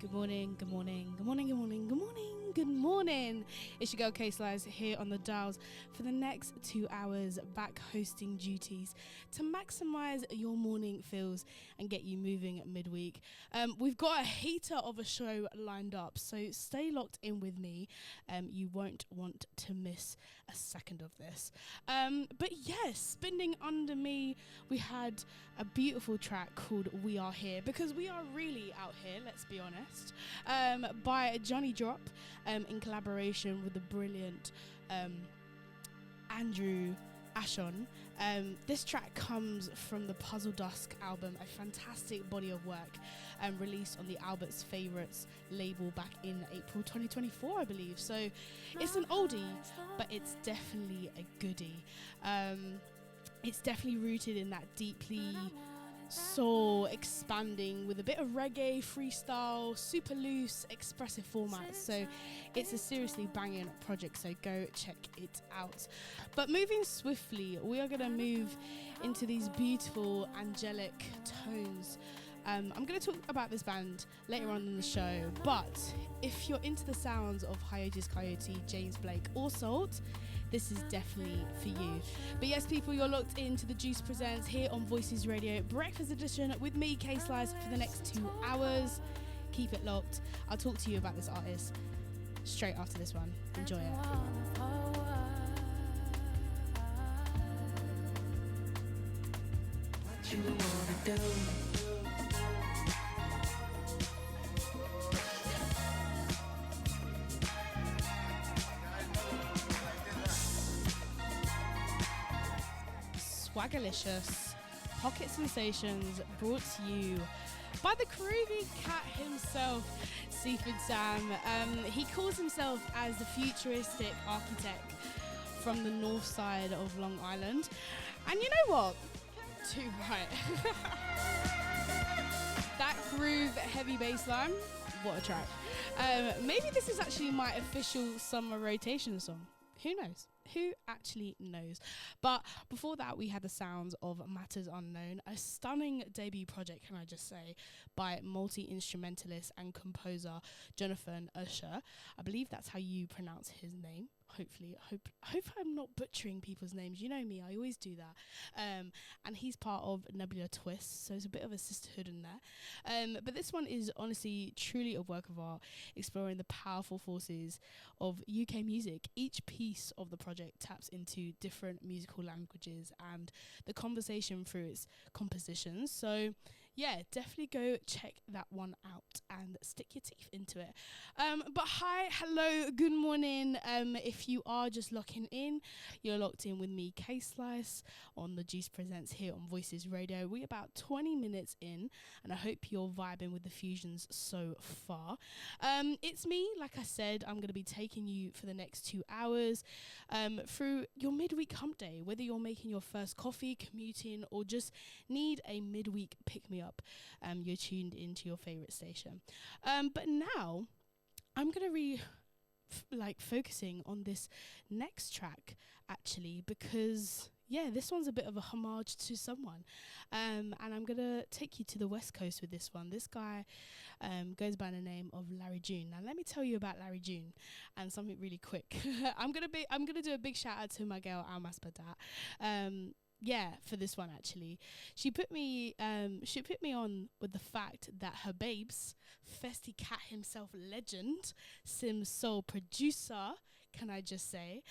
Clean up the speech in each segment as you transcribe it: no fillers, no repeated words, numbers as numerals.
Good morning, good morning, good morning, good morning, good morning, good morning. It's your girl K-Slice here on the dials for the next 2 hours, back hosting duties to maximise your morning feels and get you moving midweek. We've got a heater of a show lined up, so stay locked in with me. You won't want to miss a second of this. But yes, spinning under me, we had a beautiful track called We Are Here, because we are really out here, let's be honest, by Johnny Drop, in collaboration with the brilliant Andrew Ashon. This track comes from the Puzzle Dusk album, a fantastic body of work released on the Albert's Favourites label back in April 2024, I believe. So it's an oldie, but it's definitely a goodie. It's definitely rooted in that deeply soul expanding with a bit of reggae, freestyle, super loose, expressive format. So it's a seriously banging project, so go check it out. But moving swiftly, we are going to move into these beautiful angelic tones. I'm going to talk about this band later on in the show, but if you're into the sounds of Hiatus Coyote, James Blake or Salt, this is definitely for you. But yes, people, you're locked into the Juice Presents here on Voices Radio Breakfast Edition with me, K-Slice, for the next 2 hours. Keep it locked. I'll talk to you about this artist straight after this one. Enjoy it. What you wanna do? Swaggerlicious Pocket Sensations, brought to you by the groovy cat himself, Seafood Sam. He calls himself as the futuristic architect from the north side of Long Island. And you know what? Too right. That groove heavy bass line, what a track. Maybe this is actually my official summer rotation song. Who knows? Who actually knows? But before that, we had the sounds of Matters Unknown, a stunning debut project, can I just say, by multi-instrumentalist and composer Jonathan Usher. I believe that's how you pronounce his name. Hopefully, hope I'm not butchering people's names. You know me, I always do that. And he's part of Nebula Twist, so it's a bit of a sisterhood in there. But this one is honestly truly a work of art, exploring the powerful forces of UK music. Each piece of the project taps into different musical languages and the conversation through its compositions. So yeah, definitely go check that one out and stick your teeth into it. But hi, hello, good morning. If you are just locking in, you're locked in with me, K-Slice, on the Juice Presents here on Voices Radio. We're about 20 minutes in, and I hope you're vibing with the fusions so far. It's me, like I said, I'm going to be taking you for the next 2 hours through your midweek hump day, whether you're making your first coffee, commuting, or just need a midweek pick-me-up. You're tuned into your favourite station. But now, I'm going to focusing on this next track, actually, because this one's a bit of a homage to someone, and I'm gonna take you to the West Coast with this one. This guy goes by the name of Larry June. Now let me tell you about Larry June and something really quick. I'm gonna do a big shout out to my girl Almas Badat. For this one, actually, she put me on with the fact that her babes, Festy Cat himself, legend, Sims Soul producer, can I just say,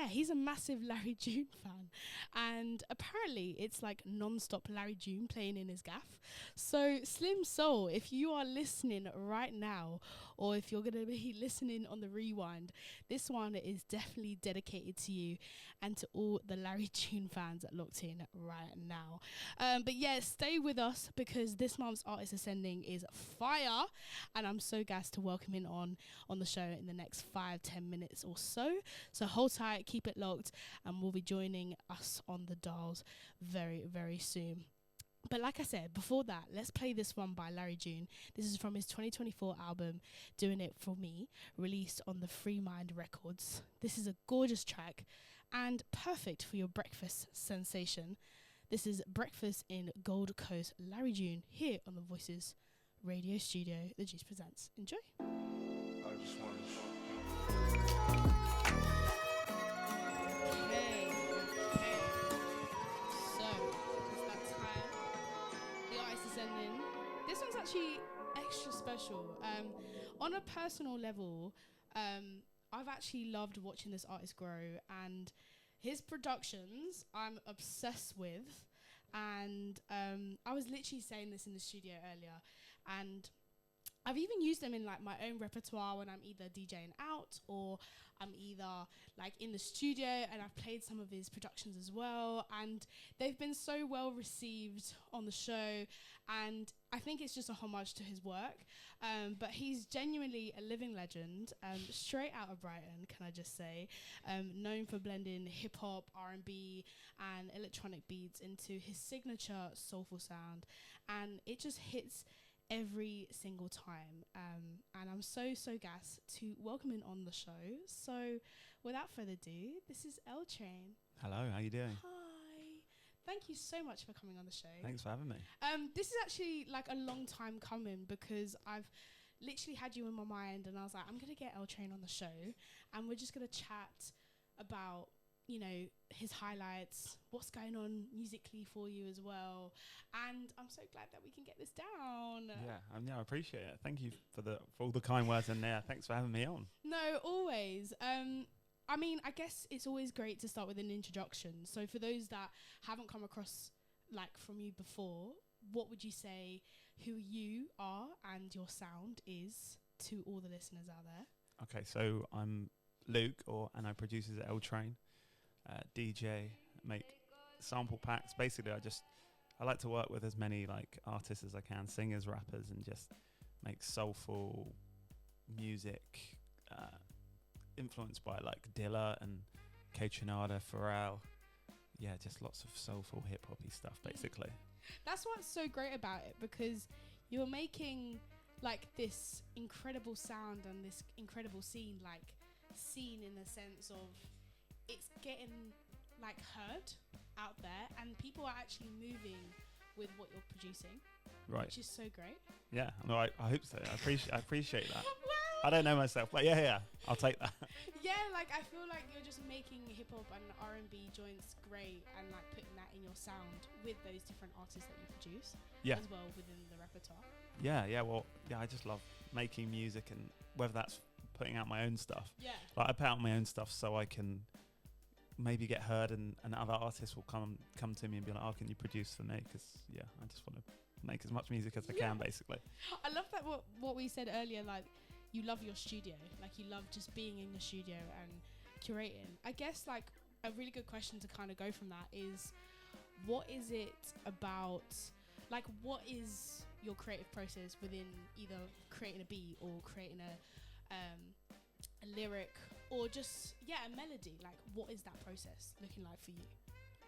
he's a massive Larry June fan, and apparently it's like non-stop Larry June playing in his gaff. So Slim Soul, if you are listening right now, or if you're going to be listening on the rewind, this one is definitely dedicated to you and to all the Larry June fans that locked in right now. But stay with us, because this month's Artist Ascending is fire, and I'm so gassed to welcome him on the show in the next 5-10 minutes or so. So hold tight, keep it locked, and we'll be joining us on the dials very, very soon. But like I said, before that, let's play this one by Larry June. This is from his 2024 album, Doing It For Me, released on the Free Mind Records. This is a gorgeous track and perfect for your breakfast sensation. This is Breakfast in Gold Coast, Larry June, here on the Voices Radio Studio, The Juice presents. Enjoy. I just wanted to Okay. So, it's that time. The artist is sending. This one's actually extra special. On a personal level, I've actually loved watching this artist grow, and his productions I'm obsessed with. And I was literally saying this in the studio earlier, and I've even used them in like my own repertoire when I'm either DJing out or I'm either like in the studio, and I've played some of his productions as well, and they've been so well received on the show, and I think it's just a homage to his work. But he's genuinely a living legend, straight out of Brighton, can I just say, known for blending hip hop, R&B and electronic beats into his signature soulful sound, and it just hits every single time. And I'm so gassed to welcome him on the show. So without further ado, this is L Train. Hello, how you doing? Hi. Thank you so much for coming on the show. Thanks for having me. This is actually like a long time coming, because I've literally had you in my mind, and I was like, I'm gonna get L Train on the show, and we're just gonna chat about, you know, his highlights, what's going on musically for you as well. And I'm so glad that we can get this down. Yeah, I appreciate it. Thank you for all the kind words in there. Thanks for having me on. No, always. I mean, I guess it's always great to start with an introduction. So for those that haven't come across like from you before, what would you say who you are and your sound is to all the listeners out there? Okay, so I'm Luke, and I produce as L Train, DJ, make sample packs. Basically, I like to work with as many like artists as I can, singers, rappers, and just make soulful music, influenced by like Dilla and K Tronada, Pharrell. Yeah, just lots of soulful hip hoppy stuff, basically. That's what's so great about it, because you're making like this incredible sound and this incredible scene, like scene in the sense of it's getting like heard out there, and people are actually moving with what you're producing, Right. which is so great. Yeah, no, I hope so. I appreciate that. I don't know myself, but yeah, I'll take that. Yeah, like I feel like you're just making hip hop and R&B joints great, and like putting that in your sound with those different artists that you produce, Yeah. as well within the repertoire. Well, I just love making music, and whether that's putting out my own stuff. Yeah. Like I put out my own stuff so I can maybe get heard, and other artists will come to me and be like, oh, can you produce for me? Because I just want to make as much music as I can, basically. I love that what we said earlier, like you love your studio, like you love just being in your studio and curating. I guess like a really good question to kind of go from that is, what is it about, like what is your creative process within either creating a beat or creating a lyric, or just a melody? Like what is that process looking like for you?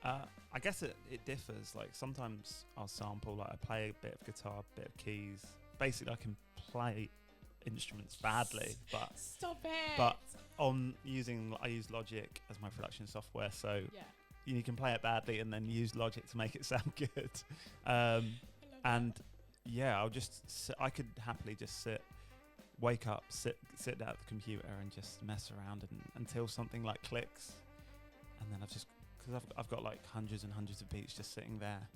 I guess it differs. Like sometimes I'll sample, like I play a bit of guitar, a bit of keys. Basically, I can play instruments badly, but Stop it. But I use Logic as my production software, so you can play it badly and then use Logic to make it sound good. I could happily just wake up, sit down at the computer and just mess around until something like clicks, and then because I've got like hundreds and hundreds of beats just sitting there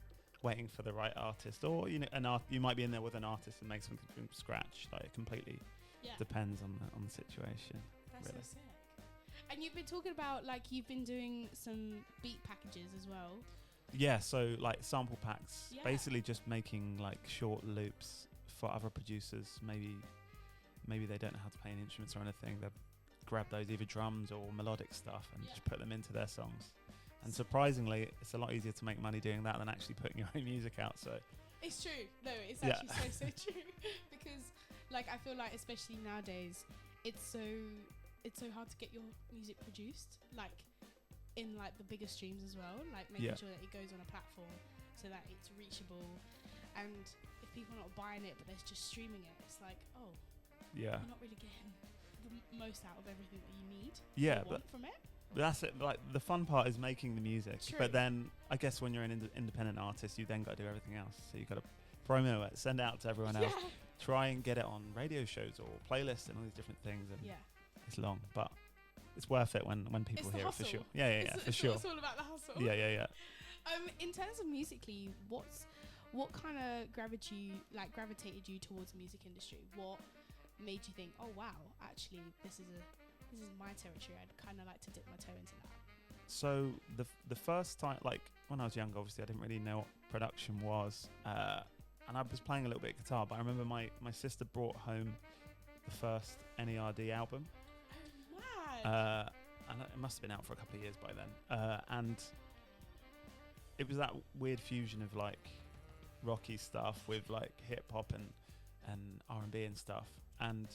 waiting for the right artist, or you might be in there with an artist and make something from scratch. Like it completely depends on the situation. That's really. so sick. And you've been talking about like you've been doing some beat packages as well. Yeah, so like sample packs, basically just making like short loops for other producers. Maybe they don't know how to play any instruments or anything. They grab those either drums or melodic stuff and just put them into their songs. And surprisingly, it's a lot easier to make money doing that than actually putting your own music out. So it's true. No, it's actually so true. Because like I feel like especially nowadays, it's so hard to get your music produced, like in like the bigger streams as well, like making sure that it goes on a platform so that it's reachable. And if people are not buying it but they're just streaming it, it's like, oh, you're not really getting the most out of everything that you need from it. But that's it. Like the fun part is making the music. True. But then I guess when you're an independent artist, you then got to do everything else. So you got to promo it, send it out to everyone else, try and get it on radio shows or playlists and all these different things. And Yeah. it's long, but it's worth it when people It's the hear it for hustle. sure. Yeah, for sure. It's all about the hustle. Yeah. In terms of musically, what kind of gravitated you towards the music industry? What made you think, oh wow, actually this is my territory. I'd kind of like to dip my toe into that. So the first time, like when I was younger, obviously I didn't really know what production was, and I was playing a little bit of guitar. But I remember my sister brought home the first NERD album. Oh, mad. And it must have been out for a couple of years by then. And it was that weird fusion of like rocky stuff with like hip hop and R&B and stuff. And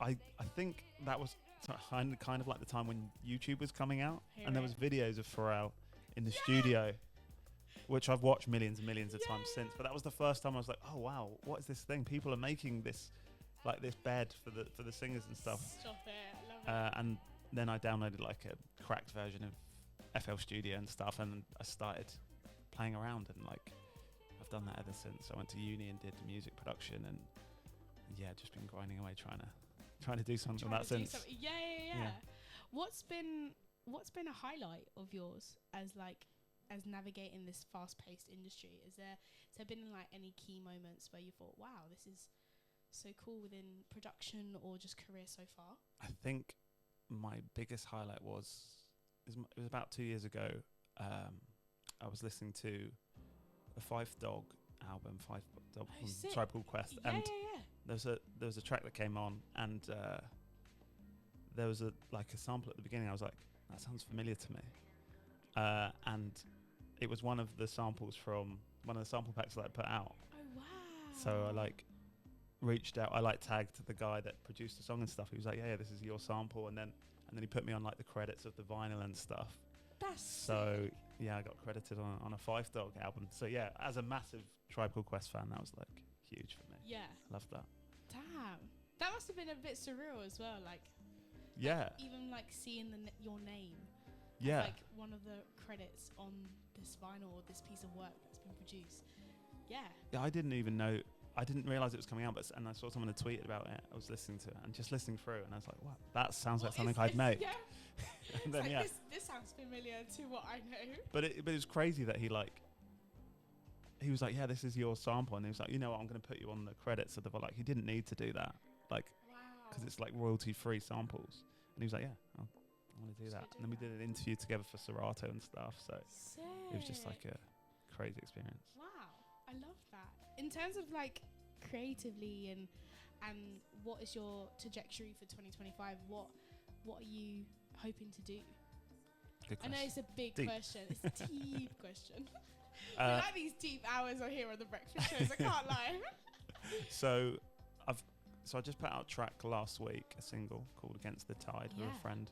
I think that was kind of like the time when YouTube was coming out, and there was videos of Pharrell in the studio, which I've watched millions and millions of times since. But that was the first time I was like, oh wow, what is this thing? People are making this like this bed for the singers and stuff. Stop it, I love it. And then I downloaded like a cracked version of FL Studio and stuff, and I started playing around, and like I've done that ever since. I went to uni and did music production, and yeah, just been grinding away trying to do something in that sense. Yeah. What's been a highlight of yours as navigating this fast-paced industry? Has there been like any key moments where you thought, wow, this is so cool within production or just career so far? I think my biggest highlight was it was about 2 years ago. I was listening to the Five Dog album, Five Dog from Tribe Called Quest, and there was a track that came on, and there was a sample at the beginning. I was like, that sounds familiar to me, and it was one of the samples from one of the sample packs that I put out. Oh wow! So I reached out. I tagged the guy that produced the song and stuff. He was like, yeah, this is your sample, and then he put me on like the credits of the vinyl and stuff. That's so sick. Yeah, I got credited on a Five Dog album. So yeah, as a massive Tribe Called Quest fan, that was like huge for me. Yeah. Loved that. Damn. That must have been a bit surreal as well. Yeah. Even seeing your name. Yeah. As, one of the credits on this vinyl or this piece of work that's been produced. Yeah. Yeah, I didn't realise it was coming out, and I saw someone had tweeted about it. I was listening to it and just listening through, and I was like, wow, that sounds like something I'd make. Yeah. And then this sounds familiar to what I know. But it was crazy that he was like, yeah, this is your sample, and he was like, you know what, I'm going to put you on the credits of the he didn't need to do that, wow. Because it's like royalty-free samples, and he was like, yeah, I want to do that. And then we did an interview together for Serato and stuff, so Sick. it was just like a crazy experience. Wow, I love that. In terms of creatively and what is your trajectory for 2025? What are you hoping to do? Good question. I know it's a big Deep. question. It's a deep question. We like these deep hours on here on the breakfast shows. I can't lie. So I just put out a track last week, a single called Against the Tide with a friend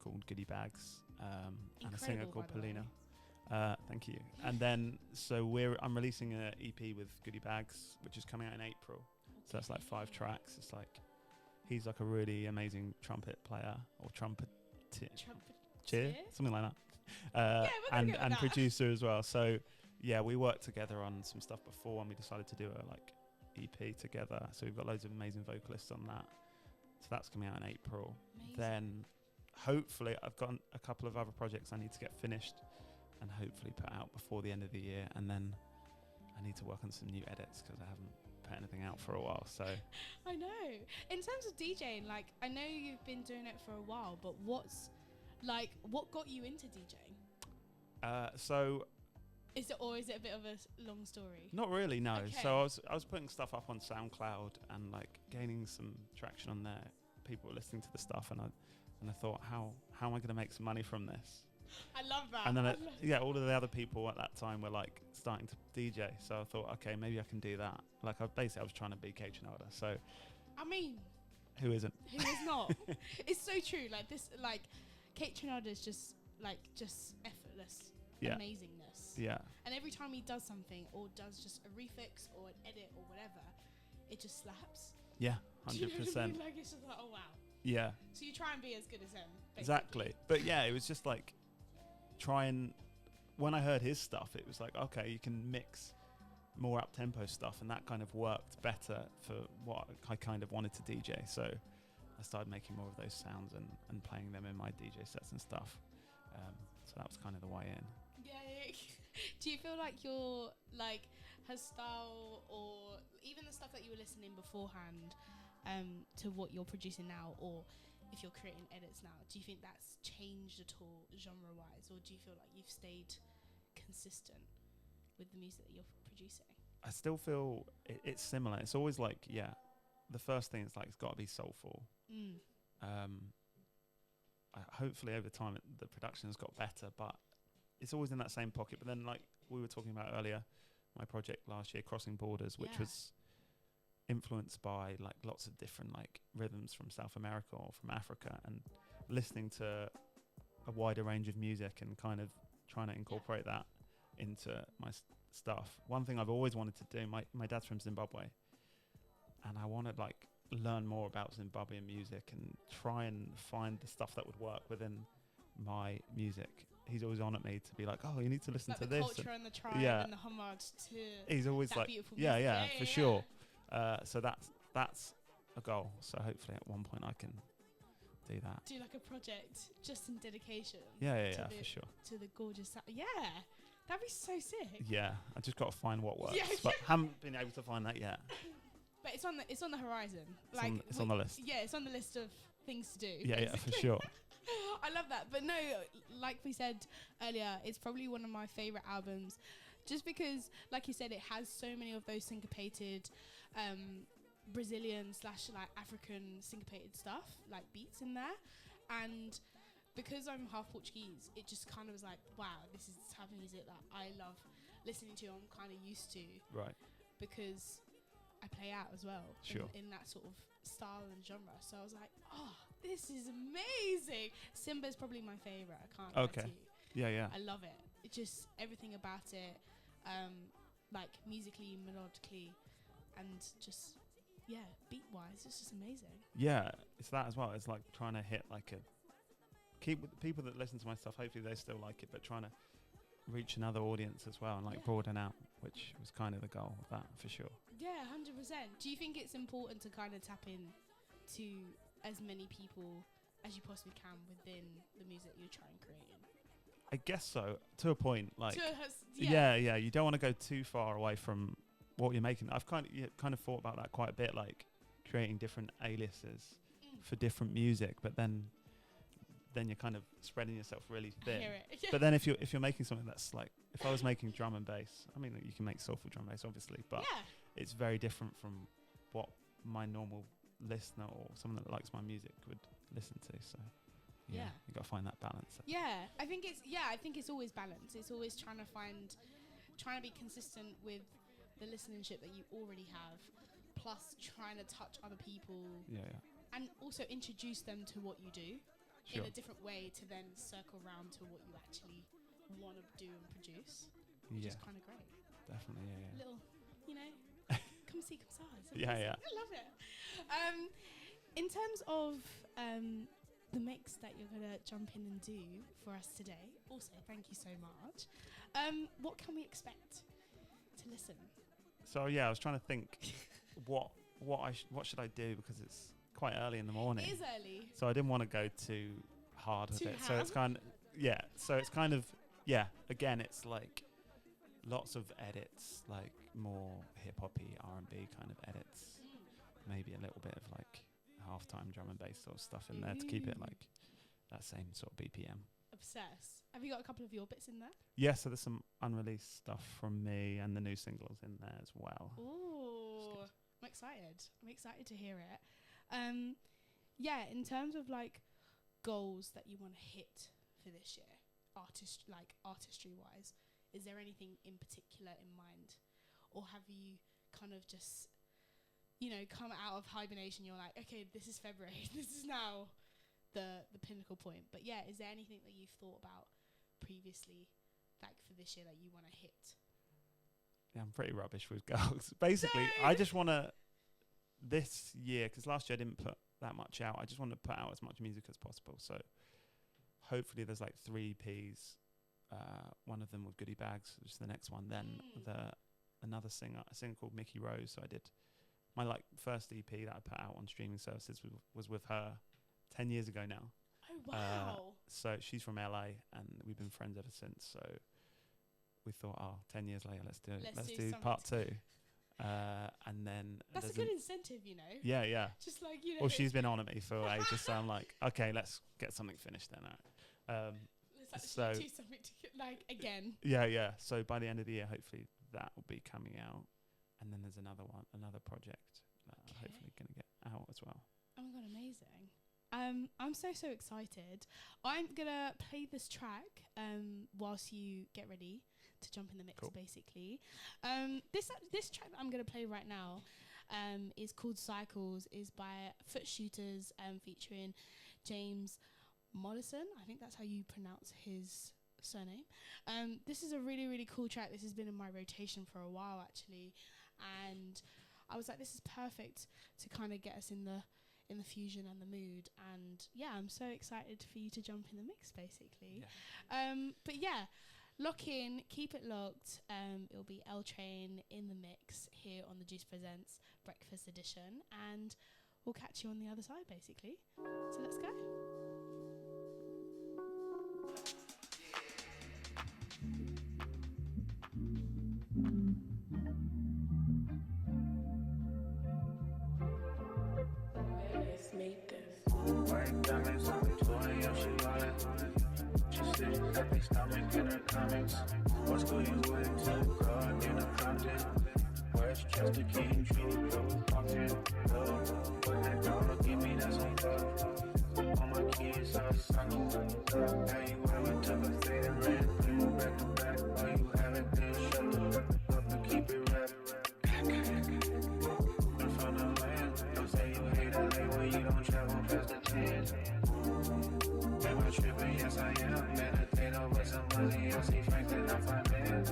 called Goodie Bags, and a singer called Paulina. Thank you. And then I'm releasing an EP with Goodie Bags, which is coming out in April. Okay. So that's 5 tracks. It's he's a really amazing trumpet player or trumpeteer, something like that. And producer as well. So yeah, we worked together on some stuff before, and we decided to do a EP together. So we've got loads of amazing vocalists on that. So that's coming out in April. Amazing. Then hopefully I've got a couple of other projects I need to get finished and hopefully put out before the end of the year, and then I need to work on some new edits because I haven't put anything out for a while. So I know. In terms of DJing, I know you've been doing it for a while, but what got you into DJing? So is it a bit of a long story? Not really, no. Okay. So I was putting stuff up on SoundCloud and gaining some traction on there. People were listening to the stuff, and I thought, how am I going to make some money from this? I love that. And then all of the other people at that time were starting to DJ. So I thought, okay, maybe I can do that. I was trying to be Kate Chinada. So I mean, who isn't? Who is not? It's so true. Kate Chinada is just effortless amazingness. Yeah. And every time he does something or does just a refix or an edit or whatever, it just slaps. Yeah, 100%. Do you know what I mean? It's just oh wow. Yeah. So you try and be as good as him. Basically. Exactly. But yeah, it was just when I heard his stuff, it was okay, you can mix more up-tempo stuff, and that kind of worked better for what I kind of wanted to DJ. So I started making more of those sounds and playing them in my DJ sets and stuff. So that was kind of the way in. Yeah. Do you feel like your her style, or even the stuff that you were listening beforehand, to what you're producing now, or if you're creating edits now, do you think that's changed at all genre-wise, or do you feel like you've stayed consistent with the music that you're producing? I still feel it's similar. It's always like, the first thing is like it's got to be soulful. Hopefully over time the production has got better, but it's always in that same pocket. But then, like we were talking about earlier, my project last year, Crossing Borders, which was influenced by like lots of different like rhythms from South America or from Africa, and listening to a wider range of music and kind of trying to incorporate that into my stuff. One thing I've always wanted to do, my dad's from Zimbabwe, and I want to like learn more about Zimbabwean music and try and find the stuff that would work within my music. He's always on at me to be like, oh, you need to listen like to the this. Culture and the tribe and the homage to he's always that like, beautiful music. for sure. So that's a goal. So hopefully at one point I can do that. Do like a project just in dedication. For sure. To the gorgeous that'd be so sick. Yeah, I just got to find what works, Yeah. but haven't been able to find that yet. But it's on the horizon. It's on the list. Yeah, it's on the list of things to do. Yeah, for sure. I love that. But no, like we said earlier, it's probably one of my favorite albums, just because, like you said, it has so many of those syncopated Brazilian / like African syncopated stuff, like beats in there. And because I'm half Portuguese, it just kind of was like, wow, this is the type of music that I love listening to, I'm kind of used to. Right. Because I play out as well in that sort of style and genre. So I was like, oh, this is amazing. Simba is probably my favorite. I can't lie to you. Yeah. I love it. It just, everything about it, like musically, melodically, and just, beat-wise, it's just amazing. Yeah, it's that as well. It's like trying to hit like keep with the people that listen to my stuff, hopefully they still like it, but trying to reach another audience as well and like broaden out, which was kind of the goal of that for sure. Yeah, 100%. Do you think it's important to kind of tap in to as many people as you possibly can within the music you're trying creating? I guess so, to a point. Like, yeah, you don't want to go too far away from what you're making. I've kind of thought about that quite a bit, like creating different aliases for different music, but then you're kind of spreading yourself really thin. I hear it. But then if you're making something that's like, if I was making drum and bass, I mean, you can make soulful drum and bass obviously, but it's very different from what my normal listener or someone that likes my music would listen to. So you got to find that balance. I think it's always balance. It's always trying to be consistent with the listenership that you already have, plus trying to touch other people. And also introduce them to what you do. In a different way to then circle around to what you actually want to do and produce, which is kind of great. Definitely, Little, come see, come size. Yeah. I love it. In terms of the mix that you're gonna jump in and do for us today, also thank you so much. What can we expect to listen? So I was trying to think what should I do, because it's quite early in the morning. It is early. So I didn't want to go too hard with it. So it's kind of, again, it's like lots of edits, like more hip-hoppy, R&B kind of edits. Maybe a little bit of like halftime drum and bass sort of stuff in there to keep it like that same sort of BPM. Obsessed. Have you got a couple of your bits in there? Yeah, so there's some unreleased stuff from me and the new singles in there as well. Ooh, I'm excited. I'm excited to hear it. In terms of like goals that you want to hit for this year, artistry wise, is there anything in particular in mind, or have you kind of just come out of hibernation? You're like, okay, this is February, this is now the pinnacle point. But is there anything that you've thought about previously, like for this year, that you want to hit? I'm pretty rubbish with goals. Basically, I just want to, this year, because last year I didn't put that much out, I just want to put out as much music as possible. So hopefully there's like 3 EPs, one of them with goodie bags, which is the next one, then the another singer, a singer called Mickey Rose. So I did my like first EP that I put out on streaming services was with her 10 years ago now. Oh wow! So she's from LA, and we've been friends ever since. So we thought, 10 years later, let's do part 2. And then that's a good incentive, you know. Yeah. Just like, you know. Well, she's been on at me for ages, so I'm like, okay, let's get something finished then. Let's actually do something again. Yeah. So by the end of the year, hopefully that will be coming out, and then there's another project that I'm hopefully going to get out as well. Oh my god, amazing! I'm so excited. I'm gonna play this track whilst you get ready to jump in the mix. Cool. Basically, this track that I'm gonna play right now is called Cycles. Is by Foot Shooters featuring James Mollison. I think that's how you pronounce his surname. This is a really cool track. This has been in my rotation for a while actually, and I was like, this is perfect to kind of get us in the fusion and the mood. And yeah, I'm so excited for you to jump in the mix basically. But yeah, lock in, keep it locked. It'll be L Train in the mix here on the Juice Presents Breakfast Edition, and we'll catch you on the other side basically. So let's go. White diamonds on the toy, yeah, she got it. She said that they stomach in her comments. What school you went to? God, in a Compton. Westchester, King, True, Blue, Compton. What that dollar give me, that's on top. All my kids are sucking. Have you ever took a fade and ran through back to back? Or you haven't been shut up and keep it rap? I'm from the land. Don't say you hate LA when you don't travel past the 10. Am I tripping? Yes, I am. Meditate over somebody else. See Franklin, I'm fine, man.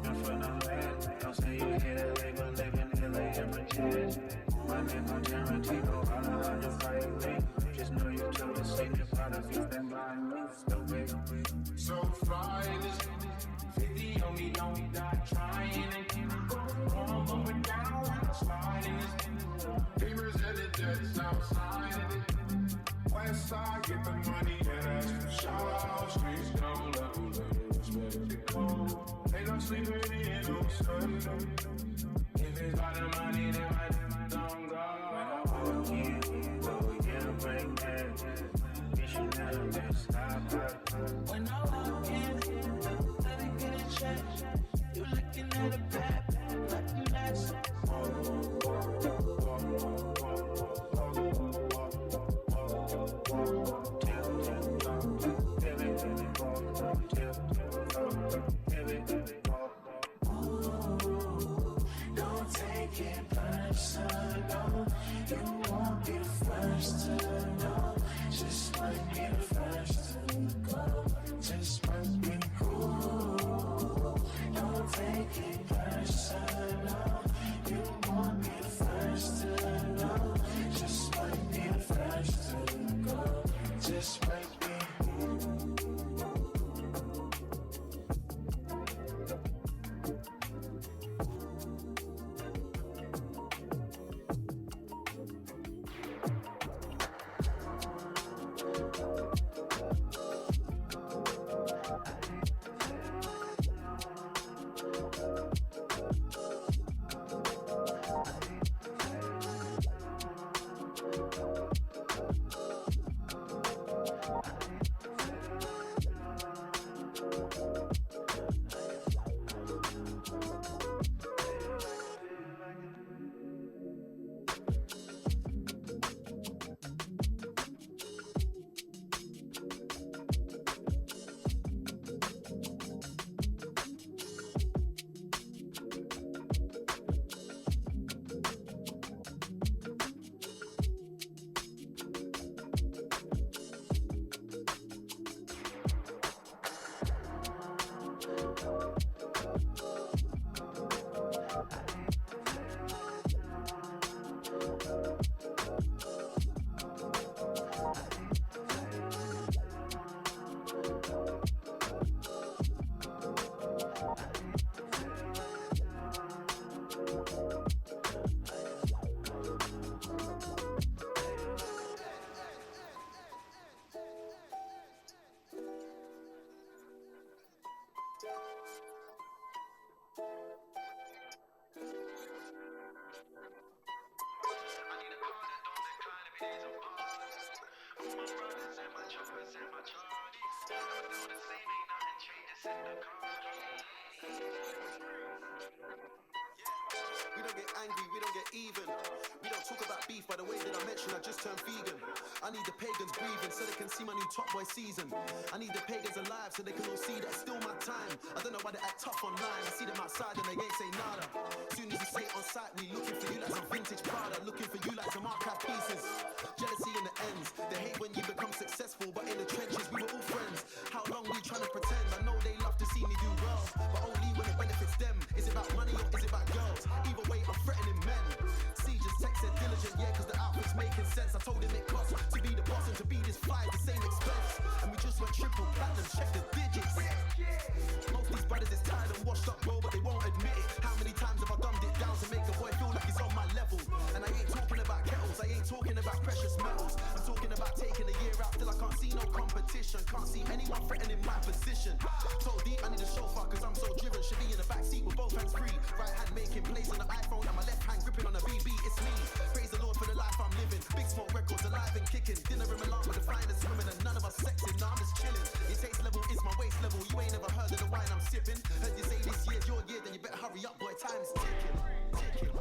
I'm from the land. Don't say you hate LA, but live in LA and pretend. My name on Tarantino, all around the fight lane. Just know you told the same product. You've been blind, me stupid. So fly this 50 on me, don't die trying and keep it going, but we're down, sliding this. Gamers at the dead south side of it. West side, get the money, and that's for shout. Streets don't love you, respect it cold. Ain't no sleeping in no sun. If it's about the money, then my don't go. When I walk in, yeah, break that. Bitch, you never been stopped. When I walk in, let it get a check. You looking at a bad, like you last. Don't take it personal. You won't be first to know. Just might be the first to go. We don't get angry, we don't get even. We don't talk about beef by the way that I mentioned I just turned vegan. I need the pagans breathing so they can see my new Top Boy season. I need the pagans alive so they can all see that it's still my time. I don't know why they act tough online. I see them outside and they ain't say nada. Soon as you say it on site, we looking for you like some vintage Prada. Looking for you like some archive pieces. Jealousy in the ends. They hate when you become successful, but in the trenches we were all friends. How long we trying to pretend? I know they love to see me do well, but only when it benefits them. Is it about money or is it about girls? Either way, I'm threatening men. See, just text said diligent, yeah, cause the outfit's making sense. I told him it costs to be the boss and to be this fly, the same expense. And we just went triple platinum, check the digits. Most these brothers is tired and washed up, bro, but they won't admit it. How many times have I dumbed it down to make a boy feel like he's on my level? And I ain't talking about kettles, I ain't talking about precious metals. I'm talking about taking a year out till I can't see no competition. Can't see anyone threatening my position. So deep, I need a chauffeur cause I'm so driven. Should be in the backseat with both hands free. Right hand making plays on the iPhone and my left hand gripping on the BB. It's me. Praise the Lord for the life I'm living. Big Smoke Records alive and kicking. Dinner in Milan with the finest women and none of us sexing. Nah, I'm just chilling. Your taste level is my waist level. You ain't never heard of the wine I'm sipping. Heard you say this year's your year, then you better hurry up, boy. Time's ticking. Ticking.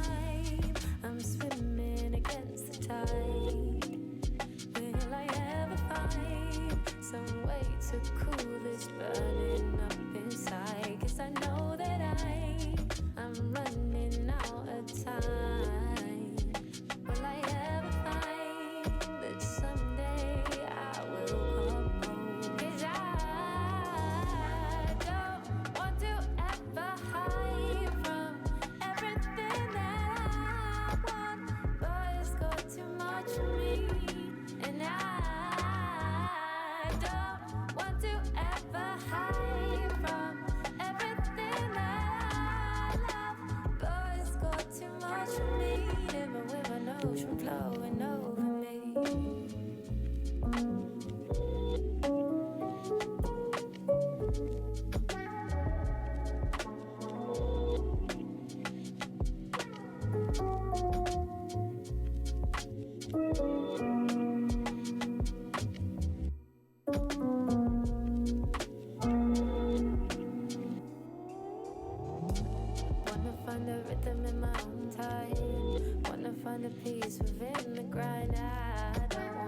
time I'm swimming against the tide. Will I ever find some way to cool this burning up inside? 'Cause I know that I'm running out of time. Will I ever find that someday I will come home? 'Cause I don't want to ever hide from everything that I want, but it's got too much for me. And I don't want to ever hide from everything that I love, but it's got too much for me. Living with an ocean flowing over me. Wanna find the rhythm in my own time. Wanna find the peace within the grind. I don't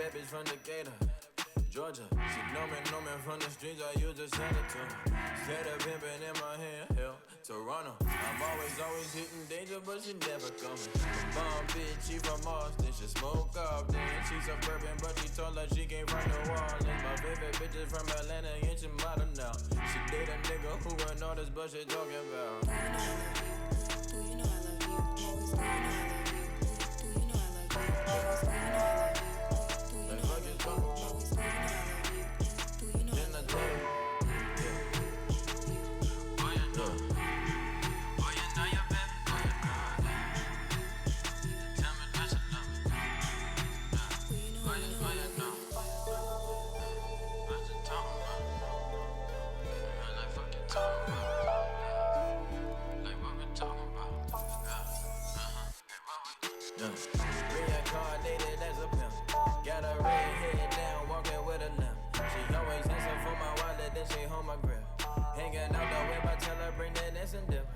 bad bitch from Decatur, Georgia. She know me from the streets, I used to send it to her. Instead of pimping in my hand, hell, Toronto. I'm always hitting danger, but she never coming. Bomb bitch, she from Austin, she smoke up then. She suburban, but she told her she came from New Orleans. My favorite bitch is from Atlanta, and she modern now. She date a nigga who ain't all this bullshit talking about. Do you know I love you? Always do you know I love you? Do you know I love you? Always do you know I love you? Do you know I love you? Always do you know I love you? Do you know I love you? Reincarnated as a pimp. Got a red head down, walking with a limp. She always answer for my wallet, then she hold my grip. Hanging out the whip, I tell her bring that ass and dip.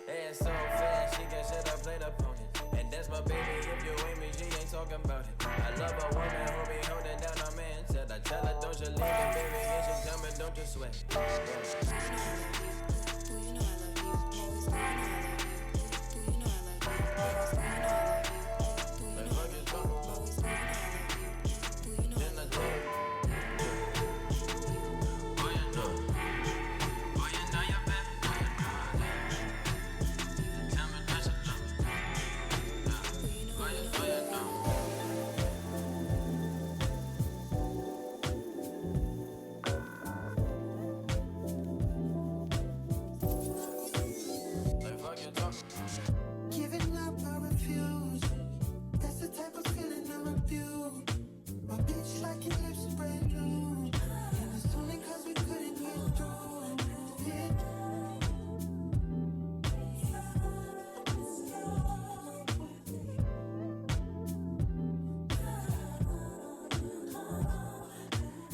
Ass so fast, she can shut up, play the opponent. And that's my baby, if you ain't me, she ain't talking about it. I love a woman who be holding down her man. Said I tell her, don't you leave me, baby, and she tell me, don't you sweat. Do you know I love you? Always do you know I love you? Do you know I love you? Always do you know I love you? Giving up, I refuse. That's the type of feeling I refuse. My bitch like your lips is brand new. And it's only cause we couldn't get through it.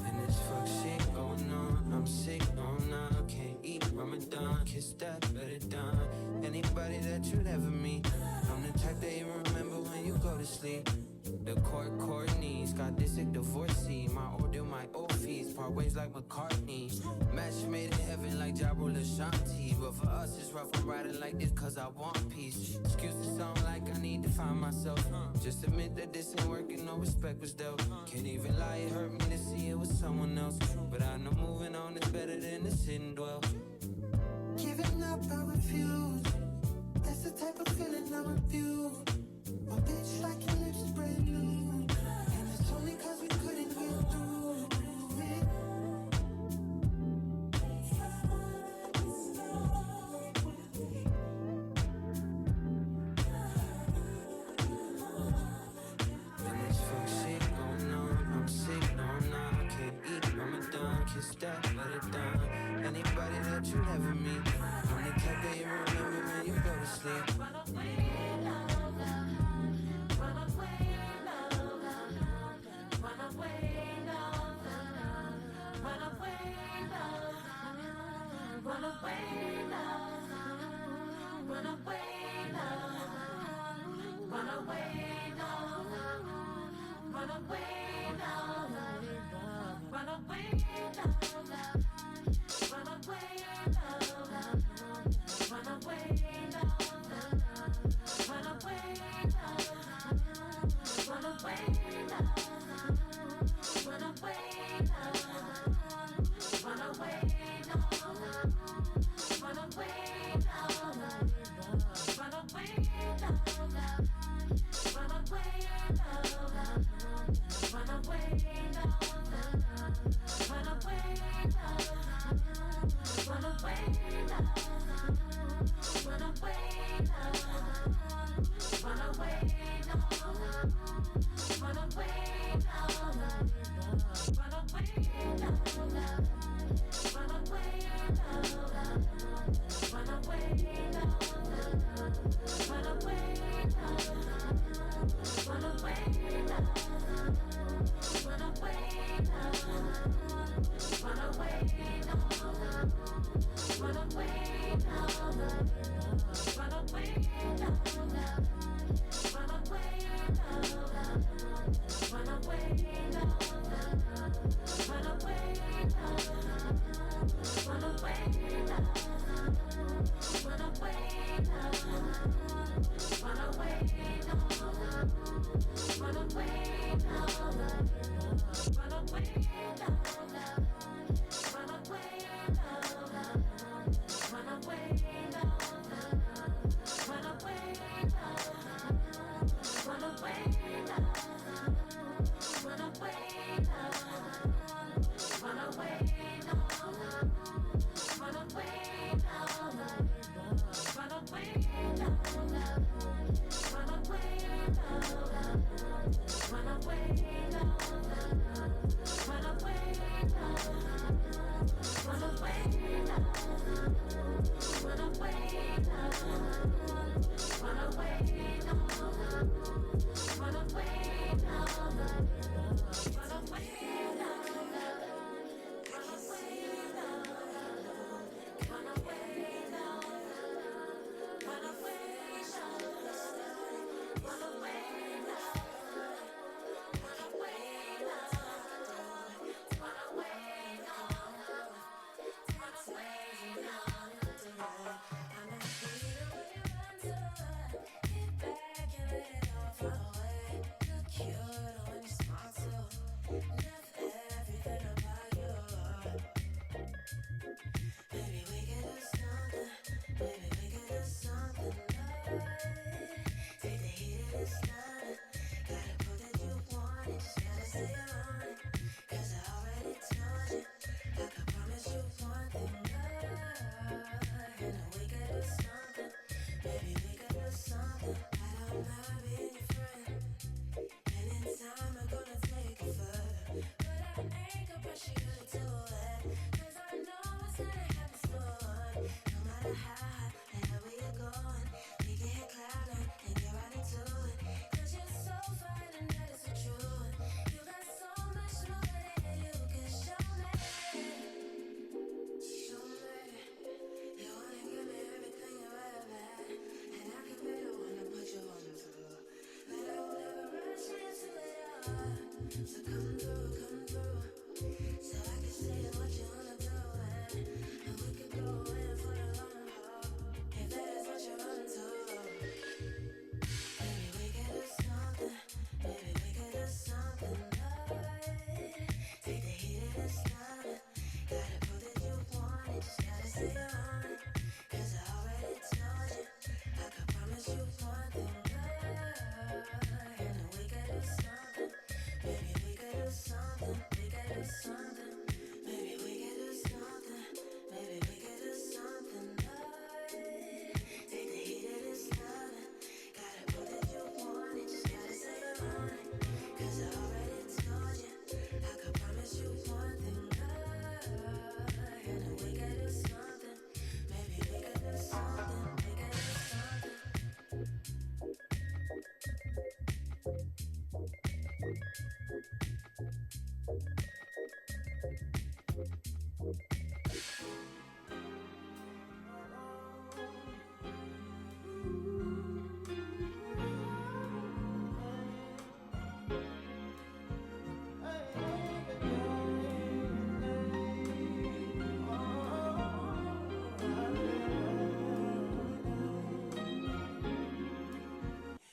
And this fuck shit going on. I'm sick, no I'm not. Can't eat Ramadan. Kiss that, let it down. Anybody that you'd ever meet, I'm the type that you remember when you go to sleep. The court knees, got this sick divorcee. My order, my old fees, part ways like McCartney. Match made in heaven like Ja Rule Ashanti. But for us it's rough, I'm riding like this cause I want peace. Excuses sound like I need to find myself. Just admit that this ain't working, no respect was dealt. Can't even lie, it hurt me to see it was someone else. But I know moving on is better than to sit and dwell. Giving up, I refuse. That's the type of feeling I refuse. My bitch like your lips is brand new. And it's only cause we couldn't get through it. And this fuck shit going on. I'm sick, no I'm not. Can't eat Ramadan. Kiss that, let it down. Anybody that you'd ever meet, I'm the type that you remember when you go to sleep. Run away, love, run away, love, run away, love, run away, love, run away, love, run away, love, run away, love, run away, love, run away, love. Run away, love. Run away, love. Run away, love. Run away, love. Run away, love. Run away, love. Run away, love. Run away, love. Run away, love. Run away, love. Run away, love. Run away, love. Run away, love. Run away, love. Run away,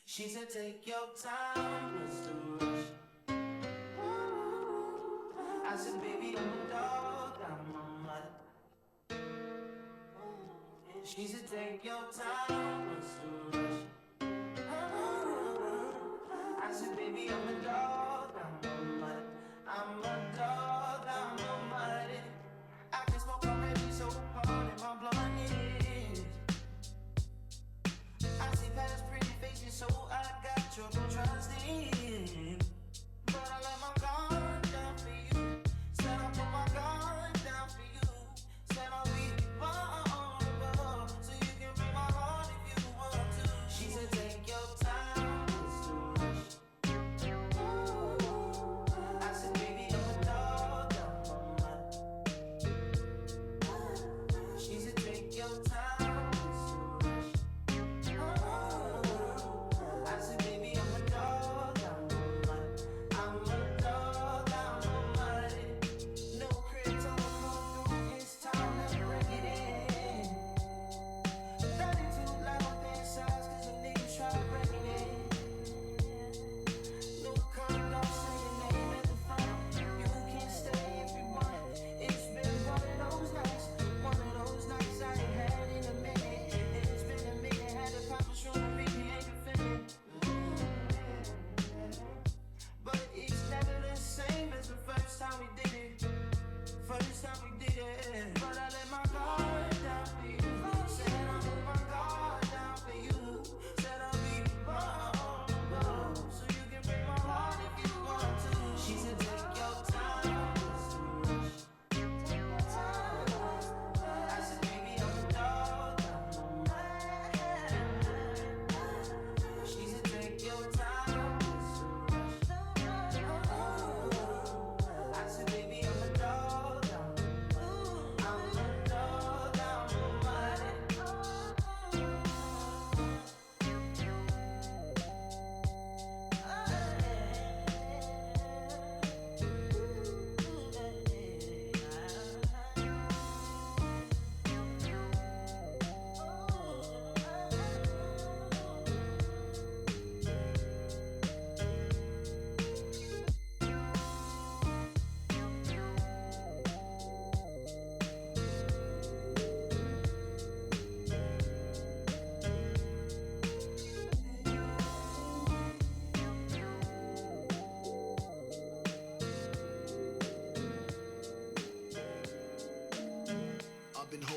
She said, take your time, what's the rush? I said, baby, I'm a dog, I'm a mutt. She said, take your time, what's the rush? I said, baby, I'm a dog, I'm a mutt. I'm a dog, I'm a mutt. I just woke up and be so hard in my blunt is. I see past pretty faces, so I got trouble trusting. But I let my guard down for you. Said I put my guard down for you. Said I'll be vulnerable, so you can bring my heart if you want to. She said take your time, it's a rush.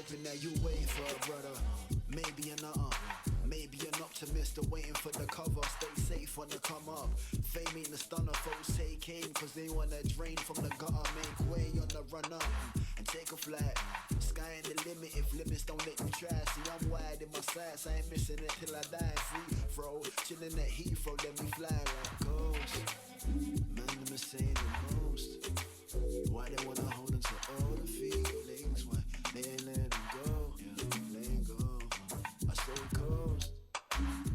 hoping that you wait for a brother. Maybe you're not, maybe an optimist, waiting for the cover. Stay safe when they come up. Fame ain't the stunner, folks take aim, cause they wanna drain from the gutter. Make way on the run up and take a flight. Sky ain't the limit if limits don't let you try. See, I'm wide in my sights, I ain't missing it till I die. Free throw, chillin' at Heathrow, let me fly like ghosts. Man, them is saying the most. Why they wanna hold on to all the feelings? Why they ain't letting go? Yeah, letting go. I say ghost.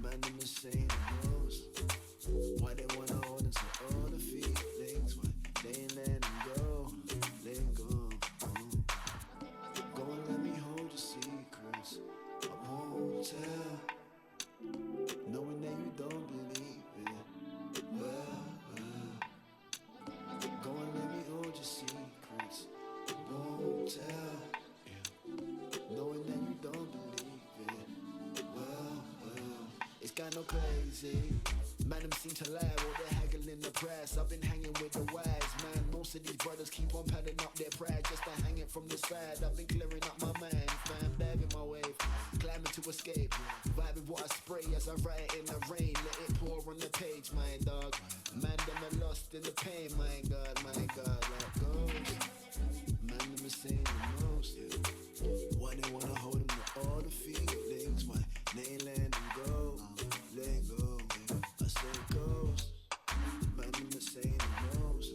Man, them is saying the most. Why they wanna hold on to all the feelings? Why they ain't letting go? Letting go. Go and let me hold your secrets. I won't tell, knowing that you don't believe it. Well, go and let me hold your secrets. I won't tell, knowing that you don't believe it. Well, it's kinda crazy. Man, them seem to lie while they're haggling the price. I've been hanging with the wise, man. Most of these brothers keep on padding up their pride just to hang it from the side. I've been clearing up my mind, fam, bagging my wave, climbing to escape. Vibing what I spray as I write it in the rain. Let it pour on the page, my dog. Man, them are lost in the pain, my God, like ghosts. Man, them are saying the most. Why they wanna hold them to all the feelings? Why they ain't letting them go? Let go. I say ghost. Man, them are saying the most.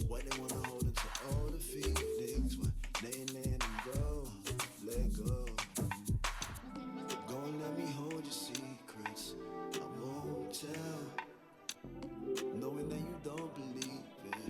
Why they wanna hold them to all the feelings? Why they ain't letting them go? Let go. Go and let me hold your secrets. I won't tell, knowing that you don't believe it.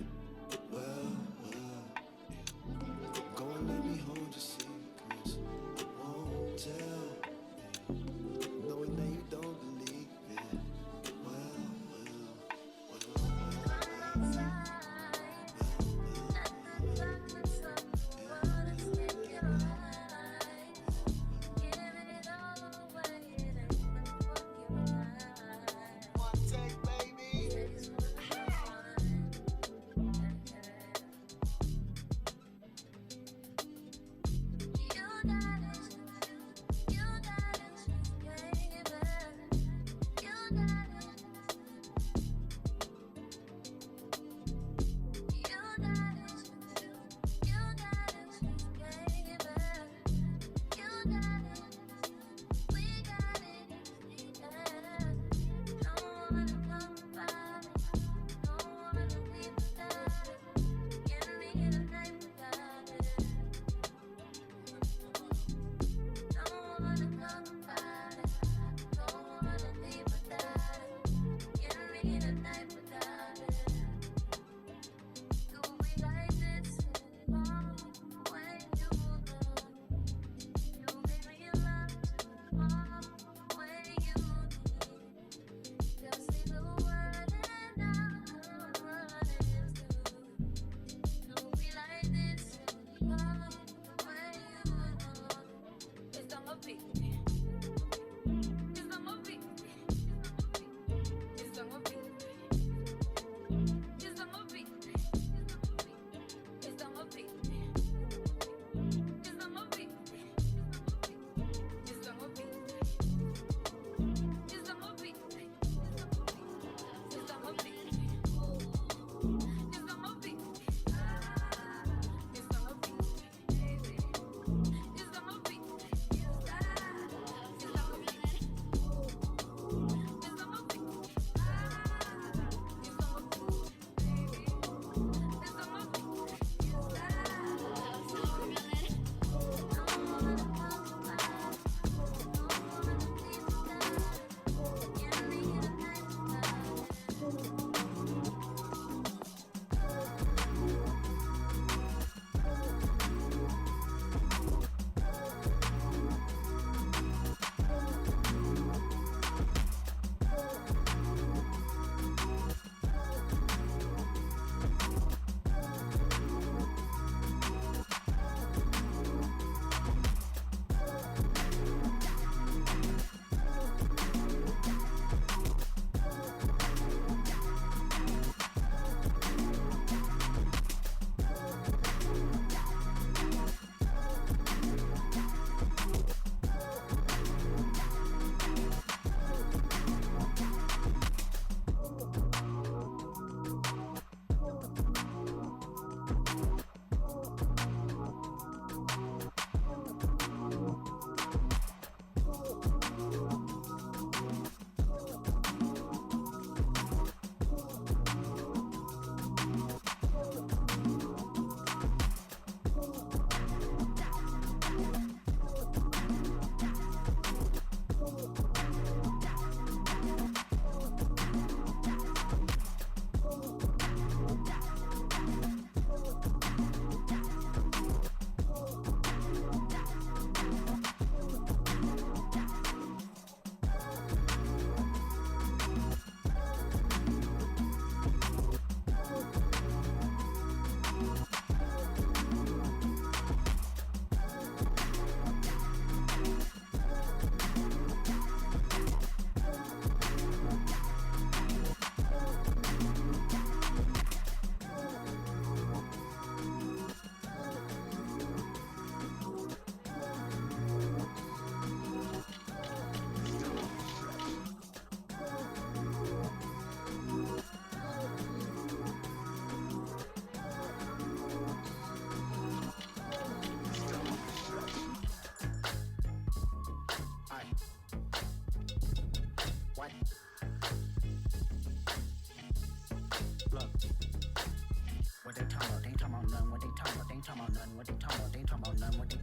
ain't talking about nothing. What they talking about? They ain't talking about nothing. What they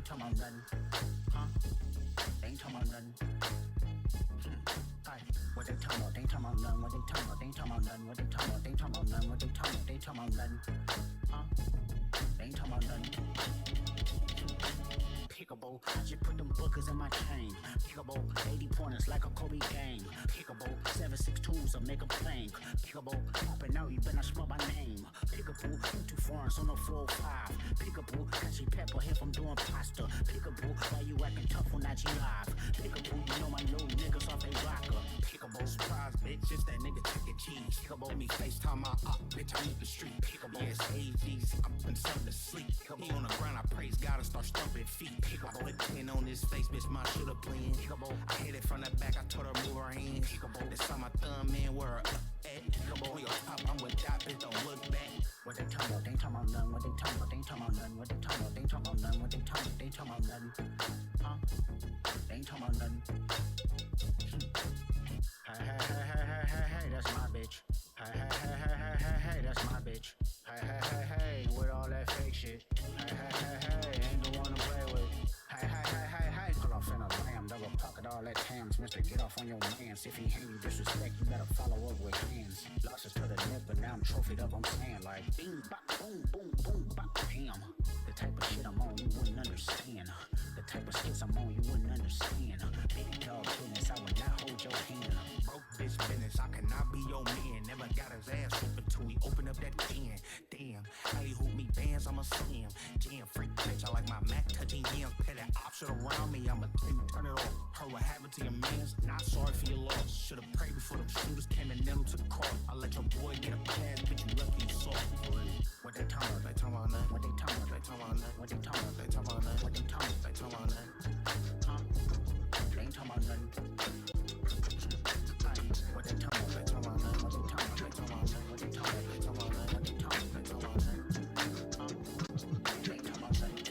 talking about nothing. Huh? They ain't talking about nothing. What they talking about? They ain't talking about nothing. What they talking about? They ain't talking about nothing. What they talking about? They ain't talking about nothing. What they talking about? They ain't talking about nothing. Huh? They ain't talking about nothing. Pickable, I just put them bookers in my chain. Pickable, 80 pointers like a Kobe game. Pickable, 7.62s will make them think. Pickable, popping out, you better spell my name. Pickable, you too foreign, so no 405. Pickable, catchy pepper here from doing pasta. Pickable, why you acting tough on that G-Live? Pickable, you know my little niggas off they rocker. Pickable, surprise, bitch, it's that nigga chicken cheese. Pickable, let me FaceTime my op, bitch, I need the street. Pickable, yes, AG's, I'm putting something to sleep. He on the ground, I praise God and start stomping feet. Pickable, it pin on his face, bitch, my shoulda blend. Pickable, I hit it from the back, I told her move her hands. Pickable, that's how my thumb man where her up at. Pickable, on your top, I'm with that bitch, don't look back. What they talking about? They ain't talking about nothing. What they talking about? They ain't talking about nothing. What they talking about? They ain't talking about nothing. What they talking about? They ain't talking about nothing. Huh? They ain't talking about nothing. Hey, that's my bitch. Hey, that's my bitch. Hey, with all that fake shit. Hey, ain't the one to play with. Hey, pull off in a lamb, double pocket all that tams. Mister, get off on your mans. If he hang you disrespect, you better follow up with hands. Losses to the neck, but now I'm trophied up, I'm saying like bing, bop, boom, boom, boom, bop, damn. The type of shit I'm on, you wouldn't understand. The type of skits I'm on, you wouldn't understand. Big dog business, I would not hold your hand. Broke bitch business, I cannot be your man. Never got his ass open till he open up that can. Damn, how you hoop me bands, I'ma slam. Jam, freak bitch, I like my Mac touching yams. Pet that option around me, I'ma turn it off. Heard what happened to your mans, not sorry for your loss. Should've prayed before them shooters came and nailed him to the cross. I let your boy get a pass, bitch, you lucky you soft. What they talking about? They talking about nothing. What they talking about? They talking about nothing. What they talking about? They talking about nothing. What they talking about? They talking about nothing. Huh? They ain't talking about nothing. What they talking about? They talking about nothing. What they talking about? They talking about nothing. What they talking about? They talking about nothing. What they talking about? They talking about nothing. Huh? They ain't talking about nothing.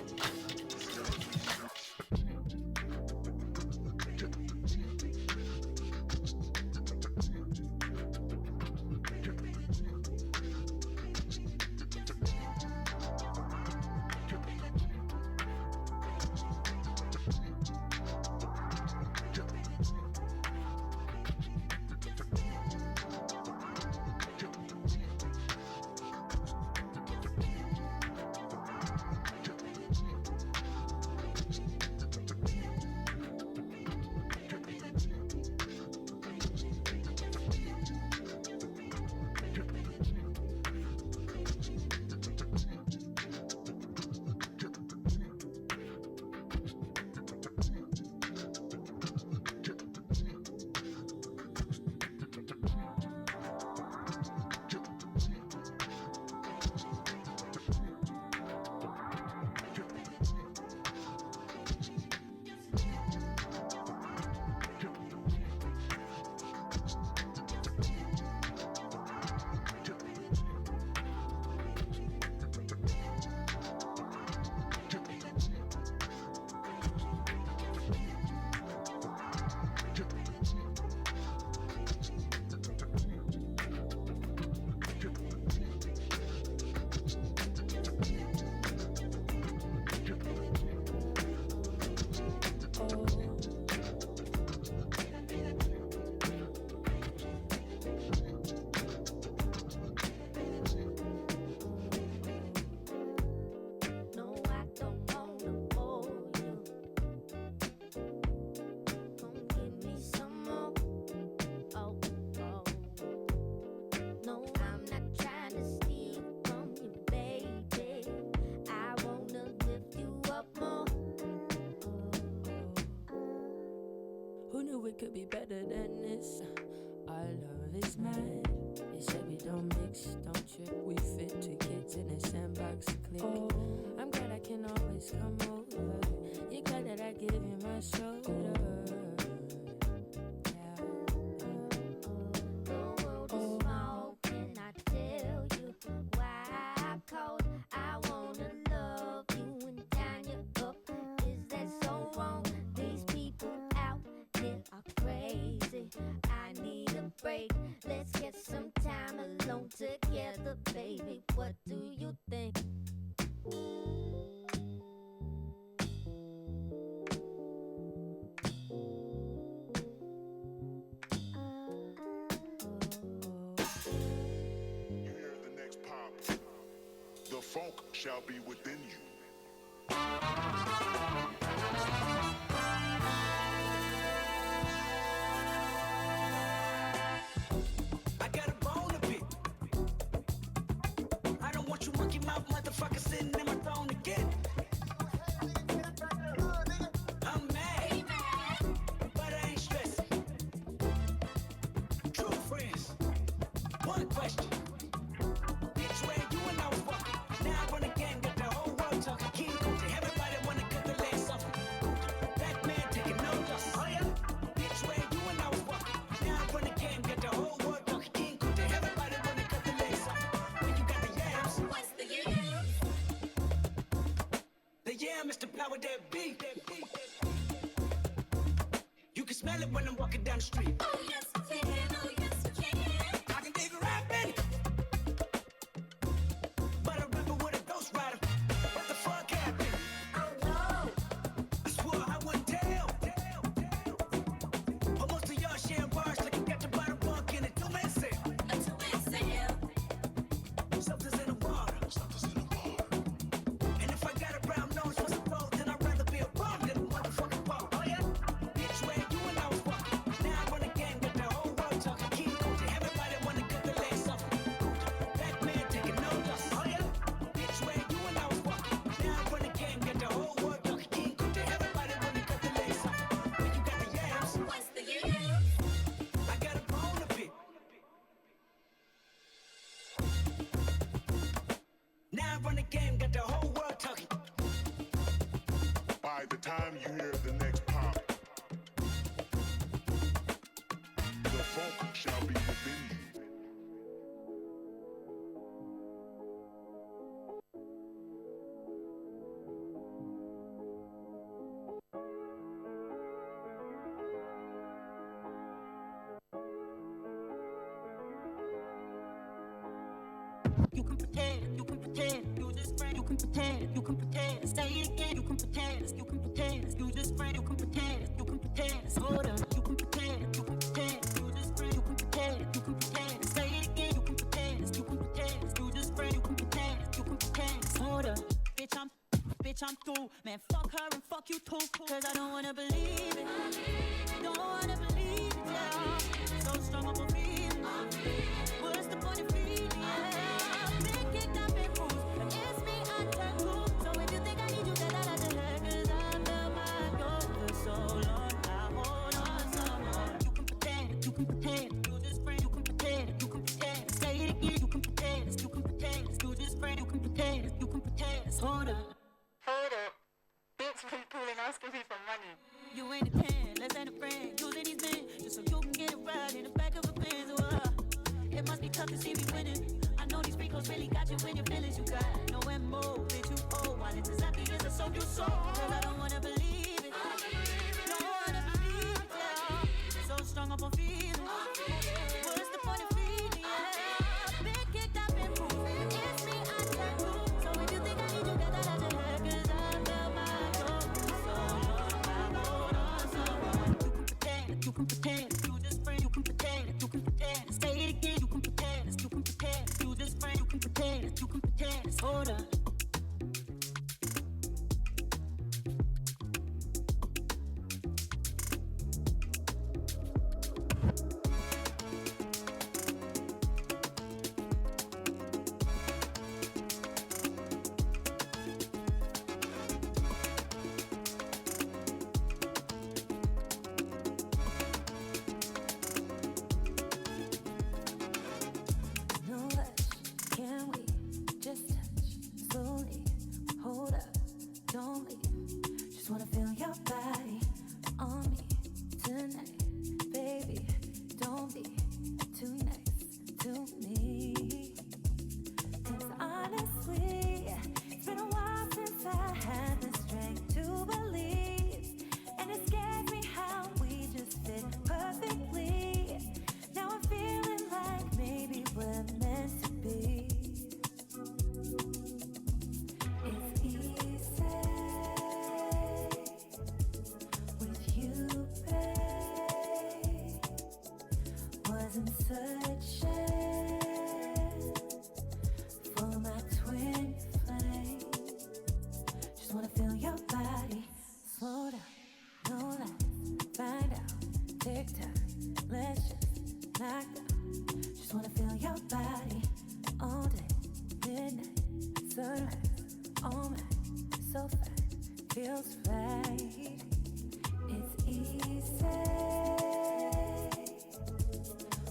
It could be better than this. Our love is mad. They said we don't mix, don't trip. We fit two kids in a sandbox click. I'm glad I can always come over. You're glad that I give you my shoulder. The world is small, can I tell you why I called? I wanna love you and down you up. Is that so wrong? These people out here are crazy. I need a break. Let's get some time alone together, baby. What do you think? Hear the next pop. The funk shall be within you. I got a bone to pick. I don't want you monkey mouth motherfucker sitting in my throne again. I'm mad, but I ain't stressing. True friends, one question. Bitch, where you and I was walking. Now I run again, got the whole world talking. King Kunta, everybody wanna cut the legs off. Batman taking no loss. Oh yeah? Bitch, where you and I was walking. Now I run again, got the whole world talking. King Kunta, everybody wanna cut the legs off. When you got the yams. What's the yams? The yam is the power that beat. You can smell it when I'm walking down the street. Oh yes, we can. Oh yes, we can. I can dig rapping, but I rapper with a ghost rider. What the fuck happened? Oh no! I swore I wouldn't tell. But most of y'all sharing bars like you got the bottom bunk in a two-man sale. A two-man sale. Something's in the water. Something's in the water. And if I got a brown nose for some gold, then I'd rather be a bum than a motherfucking bum. Oh yeah? Bitch, where you and I was walking. Now I run again, got the whole world talking. King Kunta, everybody wanna cut the legs off. Batman taking no loss. Oh yeah? Bitch, where you and I was walking. Now I run again, got the whole world talking. King Kunta, everybody wanna cut the legs off. When you got the yams. What's the yams? I got a bone to pick. Now I run the game, got the whole world talking. By the time you hear the next pop, the funk shall be within you. You can pretend, you can pretend, you just friend, you can pretend, you can pretend, say it again, you can pretend, you can pretend, you just friend, you can pretend, hold on, you can pretend, you just friend, you can pretend, say it again, you can pretend, you just friend, you can pretend, hold on, bitch I'm through, man fuck her and fuck you too, cause I don't wanna believe it, don't wanna believe it, yeah, so strong on my feelings, what's the point of feeling, yeah, been kicked up and bruised, but it's me I turn to, so if you think I need you, then I let you hurt, cause I felt my goal for so long, I hold on some more, you can pretend, you just friend, you can pretend, say it again, you can pretend, you just friend, you can pretend, hold up, bitch people and asking me for money, you ain't a 10, less than a friend, using these men, just so you can get a ride in the back of a Benz, it must be tough to see me winning. I know these freakos really got you in your feelings. You got no MO, bitch, you owe. While it's as happy as I sold you soul. Cause I don't wanna believe it. Don't wanna believe it, yeah. So strong up on feeling. What's the point of feeling, yeah? Been kicked up and bruised. It's me I turn to. So if you think I need you, better let your head. Cause I felt my goal for so long. I hold on someone. You can pretend, you just friend, you can pretend, say it again, you can pretend, you just friend, you can pretend, hold on. No rush, can we just touch? Slow sunrise, oh my, so fast, feels right. It's easy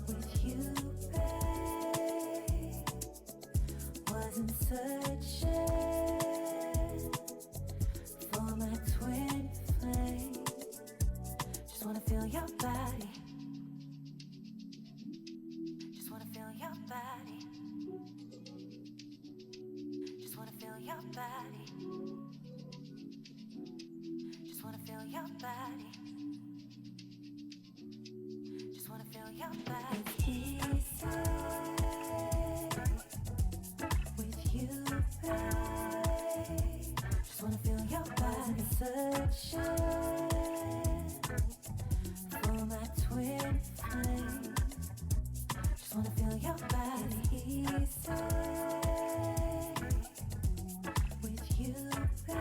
with you, babe. Wasn't searching for my twin flame. Just wanna feel your body. Just wanna feel your body. Just wanna feel your body. Just wanna feel your body. Just wanna feel your body. It's easy with you, babe. Just wanna feel your body. Searching for my twin flame. Just wanna feel your body. It's easy with you, babe.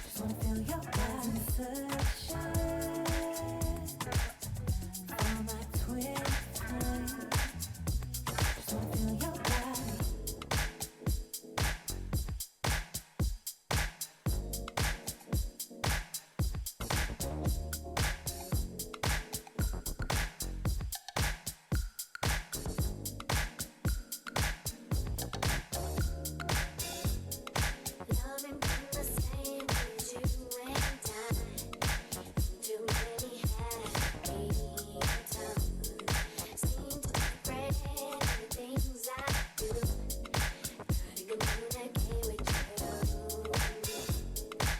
Just wanna feel your body. Searching for my twin flame. Just wanna feel your body. Loving from the same as you and I. Too many happy times. Seem to be afraid of the things I do. Try to communicate with you,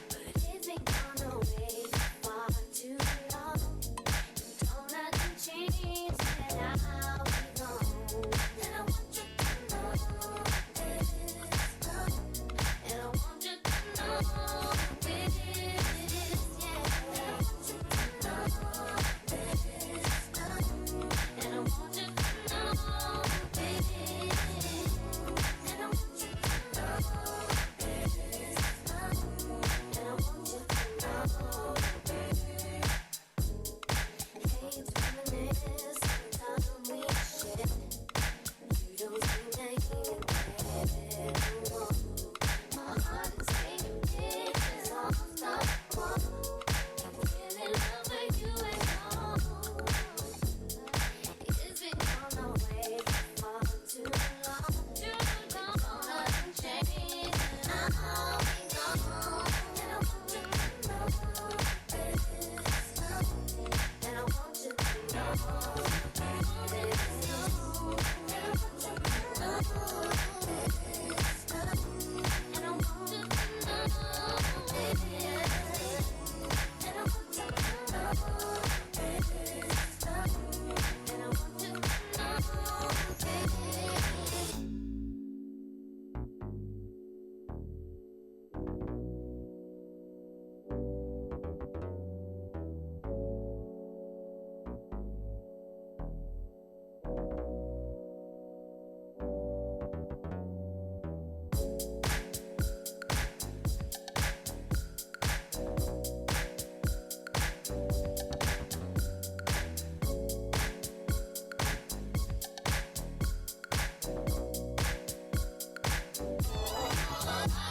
but it's been gone away far too long. Don't let them change that I'll be gone. And I want you to know this. And I want you to know this, yeah. And I want you to know this. And I want you to know this. And I want you to know this. And I want you to know this. Hate to reminisce on the time we shared. You don't seem like you can bear no more. My heart is taking pictures off the wall. I'm feeling love for you and all. It's been gone away for too long. Don't let them change, and I'll be gone. And I want you to know this. And I want you to know this. And I want you to know this. And I want you to know this. And I want you to know this. And I want you to know this. And I want you to know this. And I want you to know. And I want you to know. And I want you to know this. And I want you to know this. And I want you to know this. And I want you to know.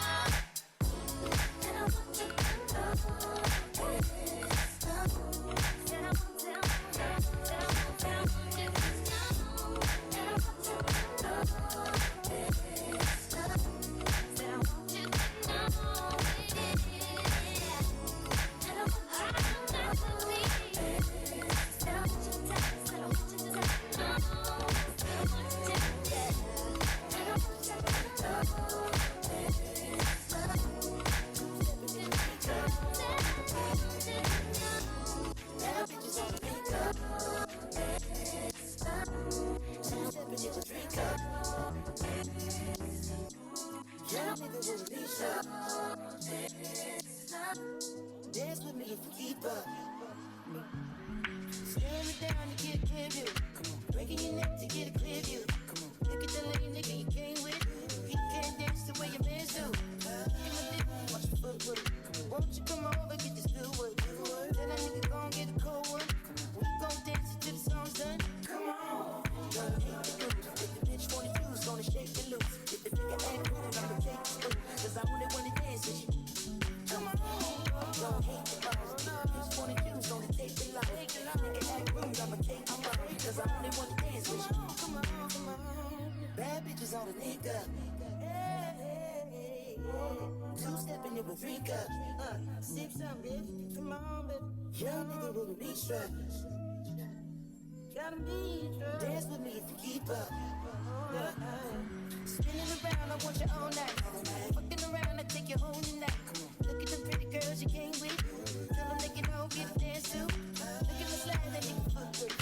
And I want you to know. And I want you to Dance with me if you keep up. Stare me down to get a clear view. Come on, breaking your neck to get a clear view. Come on, look at the lame nigga you came with. He can't dance the way your man do. Came with it, watch your foot with it. Won't you come over, get this good work? Tell that nigga gon' get a cold one. We gon' dance until the song's done. Come on, gotta hit the groove. If the bitch wanna use, gonna shake the loose. If the nigga ain't I only wanna dance with you. Come on, come on. Bad bitches on the nigga. Two stepping in with 3 cups. Sip some, bitch. Come on, baby. Young nigga with a knee strap. Gotta be dance with me if you keep up. Spinning around, I want you all night. Fucking around, I take you home tonight. Look at the pretty girls you came with. Tell them they can all get a dance too. Look at the slide, that nigga footwork.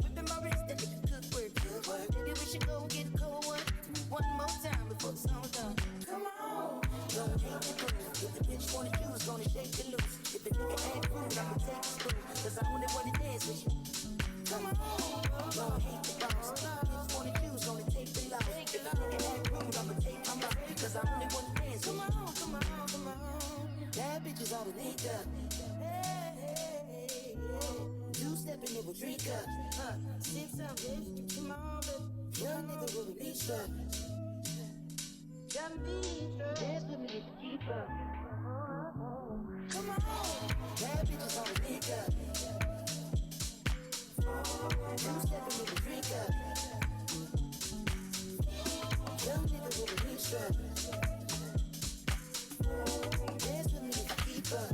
Whipping my wrist, that nigga good work. Maybe we should go get a cold one more time before the song's done. Come on, don't hate the groove. If the bitch wanna choose, gonna shake it loose. If the nigga ain't rude, I'ma take the spoon. Cause I only wanna dance with you. Come on, don't hate the boss. Bitch wanna choose, gonna take the loss. If the nigga ain't rude, I'ma take my mouth. Cause I only wanna dance with you. Come on, come on. Bad bitches all the nigga. Two stepping in with 3 cups. Sip some, bitch. Come on, baby. Young nigga with a knee strap. Gotta be dance with me if you keep up. Come on, bad bitches on the nigga. Two stepping with a 3 cups. Young nigga with a knee strap. Dance with me if you keep up.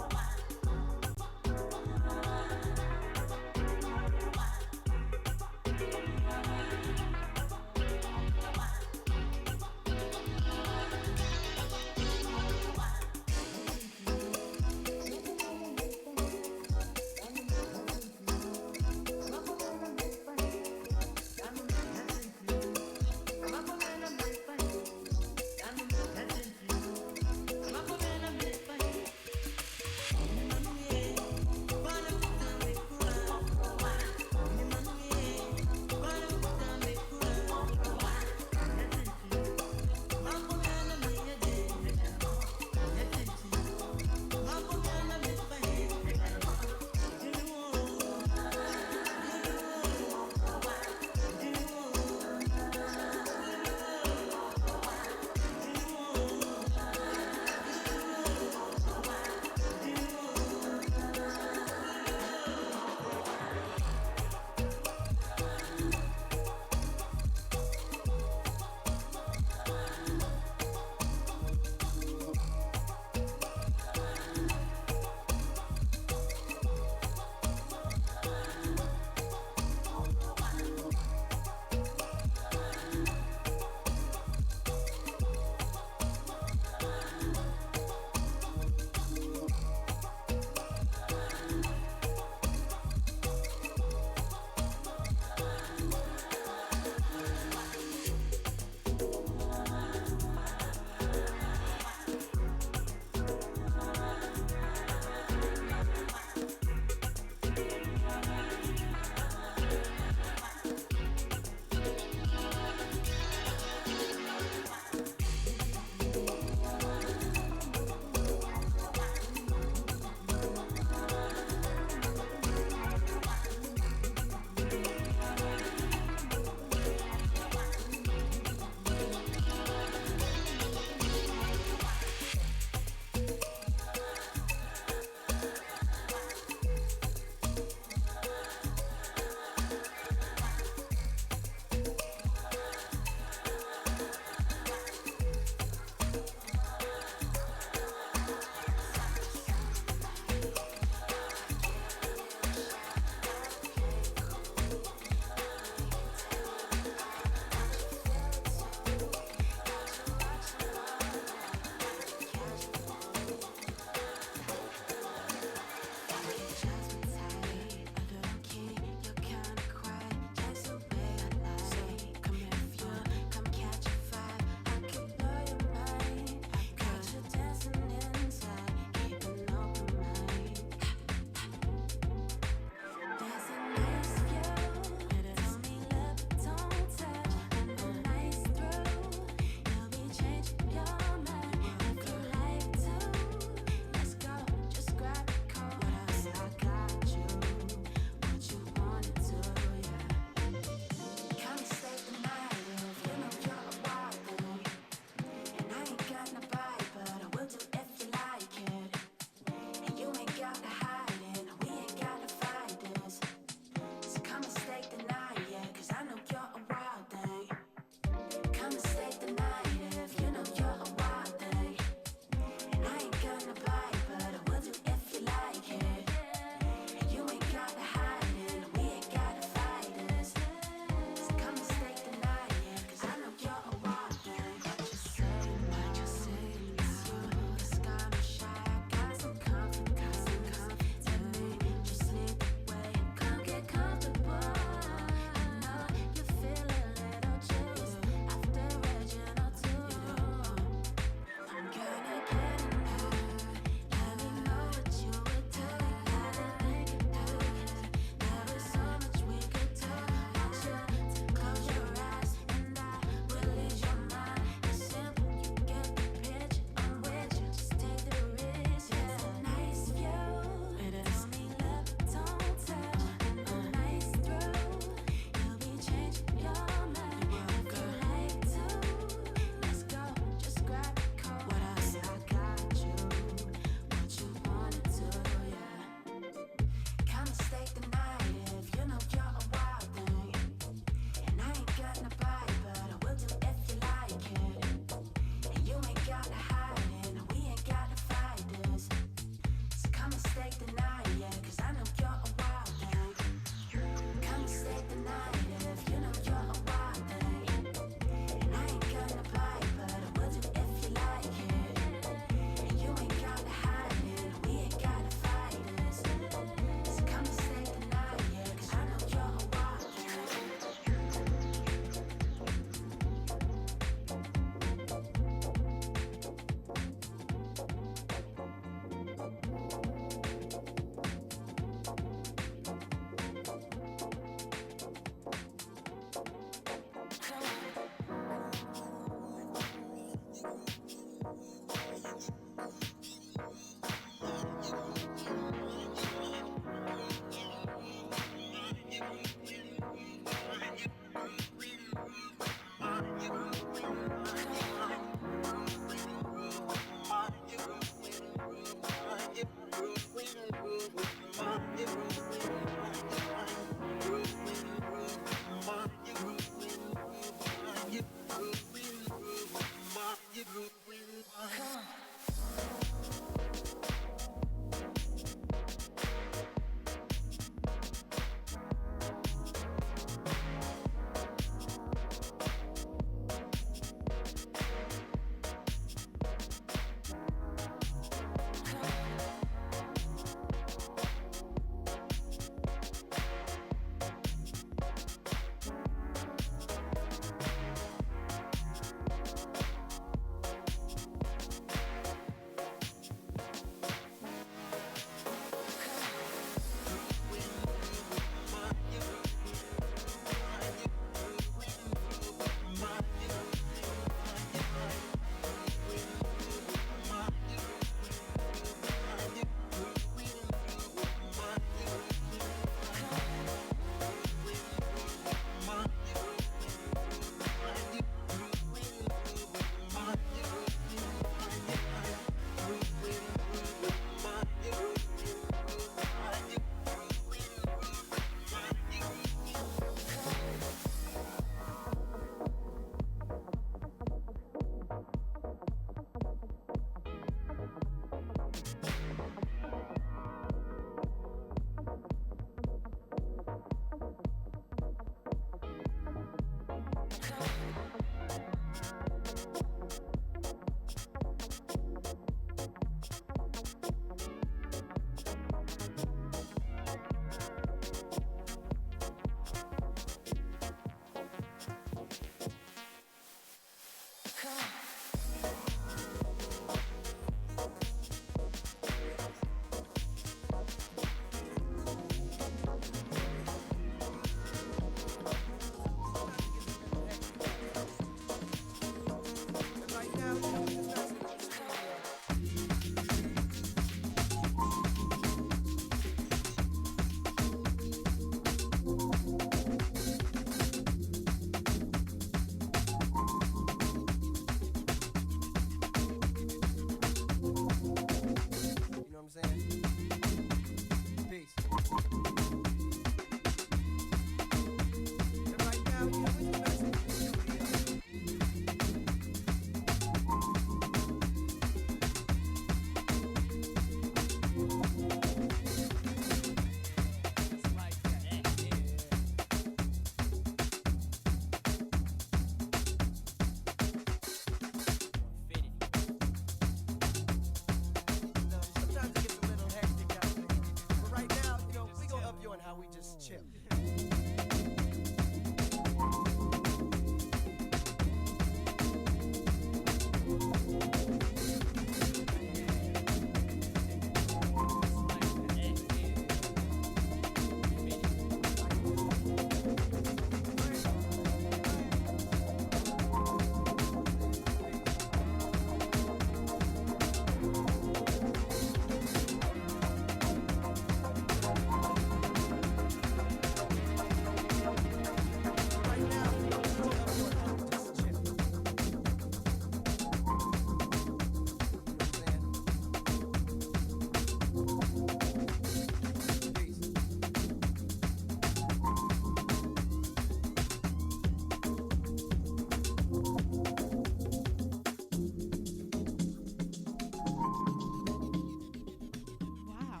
Wow.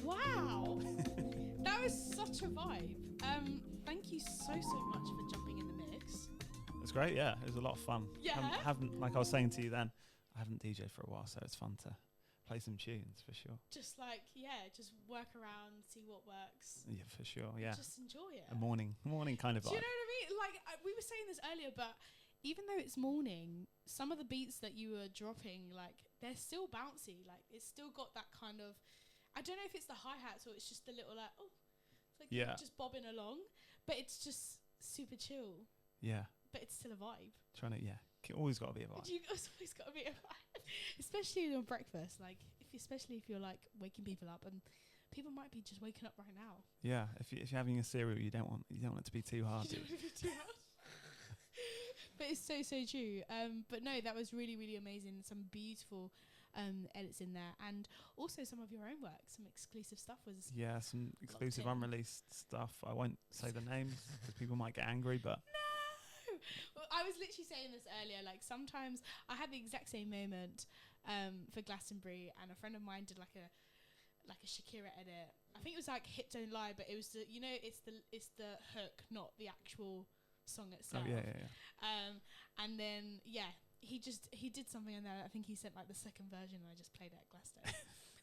Wow. That was such a vibe. Thank you so much for jumping in the mix. It's great, yeah. It was a lot of fun. Yeah. Haven't like I was saying to you then, I haven't DJed for a while, so it's fun to play some tunes for sure. Just like, yeah, just work around, see what works. Yeah, for sure, yeah. Just enjoy it. A morning kind of Do vibe. you know what I mean? Like, we were saying this earlier, but even though it's morning, some of the beats that you were dropping, like, they're still bouncy. Like, it's still got that kind of, I don't know if it's the hi-hats or it's just the little, like, oh, it's like Yeah. just bobbing along. But it's just super chill. Yeah. But it's still a vibe. Trying to, always got to be a vibe. It's always got to be a vibe. Especially on breakfast. Like, especially if you're, like, waking people up. And people might be just waking up right now. Yeah, if you're having a cereal, you don't want it to be too hard. You don't want it to be too hard. But it's so true. But no, that was really, really amazing. Some beautiful edits in there, and also some of your own work, some exclusive stuff was. Yeah, some exclusive unreleased stuff. I won't say the names because people might get angry, but. No, well, I was literally saying this earlier. Like sometimes I had the exact same moment for Glastonbury, and a friend of mine did like a Shakira edit. I think it was like "Hit Don't Lie," but it was it's the hook, not the actual song itself. Oh yeah. And then he did something, and then I think he sent like the second version, and I just played it at Glasgow.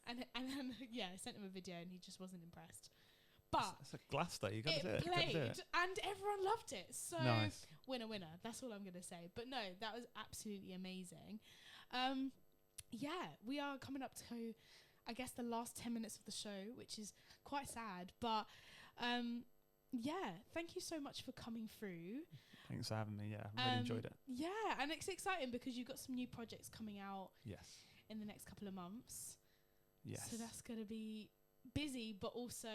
and then I sent him a video, and he just wasn't impressed. But it's a Glasgow, you got to do it. Played, and everyone loved it. So nice. winner. That's all I'm gonna say. But no, that was absolutely amazing. We are coming up to, I guess, the last 10 minutes of the show, which is quite sad. But thank you so much for coming through. Thanks for having me. Yeah, I really enjoyed it. Yeah, and it's exciting because you've got some new projects coming out. Yes. In the next couple of months. Yes. So that's going to be busy, but also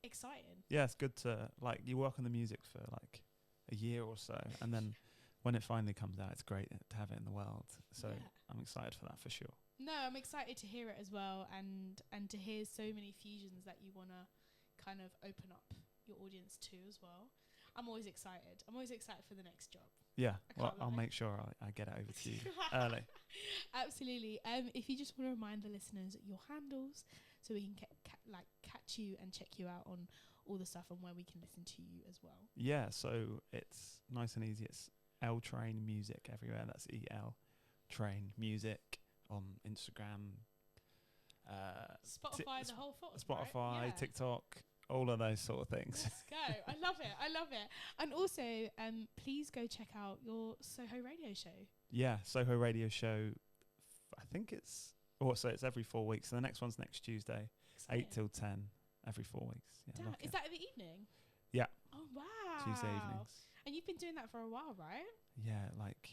exciting. Yeah, it's good to you work on the music for like a year or so, and then when it finally comes out, it's great to have it in the world. So I'm excited for that for sure. No, I'm excited to hear it as well, and to hear so many fusions that you want to kind of open up your audience to as well. I'm always excited. I'm always excited for the next job. Yeah, well, I'll make sure I get it over to you early. Absolutely. If you just want to remind the listeners your handles, so we can catch you and check you out on all the stuff and where we can listen to you as well. Yeah, so it's nice and easy. It's L Train Music everywhere. That's EL Train Music on Instagram, Spotify, the whole thought. Spotify, right? TikTok. All of those sort of things. Let's go. I love it. And also, please go check out your Soho radio show. Yeah, Soho radio show. I think it's every 4 weeks. So the next one's next Tuesday, Exciting. 8 till 10, every 4 weeks. Yeah, Is that in the evening? Yeah. Oh wow. Tuesday evenings. And you've been doing that for a while, right? Yeah, like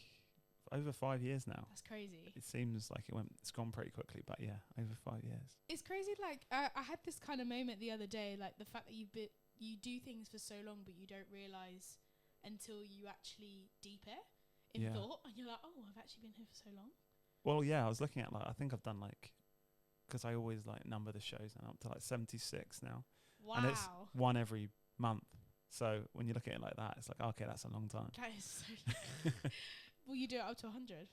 over 5 years now. That's crazy. It seems like it's gone pretty quickly, but yeah, over 5 years. It's crazy. Like I had this kind of moment the other day, like the fact that you do things for so long, but you don't realize until you actually deep it in thought, and you're like, oh, I've actually been here for so long. Well, yeah, I was looking at I think I've done because I always number the shows, and I'm up to 76 now. Wow. And it's one every month. So when you look at it like that, it's like, okay, that's a long time. That is so Will you do it up to 100?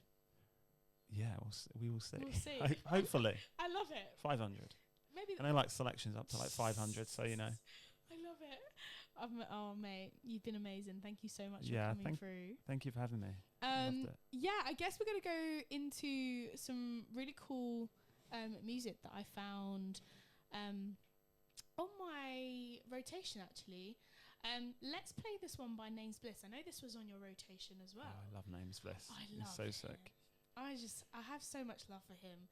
Yeah, we will see. We'll see. Hopefully. I love it. 500. Maybe. I know selections up to 500, so you know. I love it. Oh, mate, you've been amazing. Thank you so much for coming through. Thank you for having me. Loved it. Yeah, I guess we're going to go into some really cool music that I found on my rotation actually. Let's play this one by Names Bliss. I know this was on your rotation as well. Oh, I love Names Bliss. I He's love so him. sick. I have so much love for him,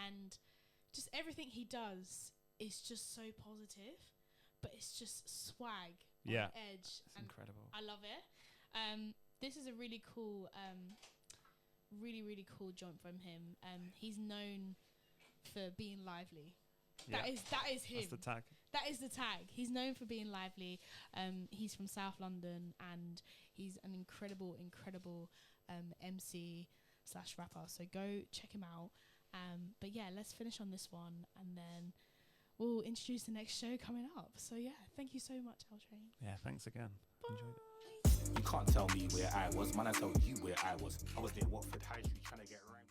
and just everything he does is just so positive, but it's just swag on edge. It's and incredible. I love it. This is a really cool, really cool joint from him. He's known for being lively. That is him. That's the tag. That is the tag. He's known for being lively. He's from South London, and he's an incredible MC/rapper. So go check him out. But yeah, let's finish on this one, and then we'll introduce the next show coming up. So yeah, thank you so much, L Train. Yeah, thanks again. Bye. Enjoyed it. You can't tell me where I was, man. I tell you where I was. I was near Watford High Street trying to get right.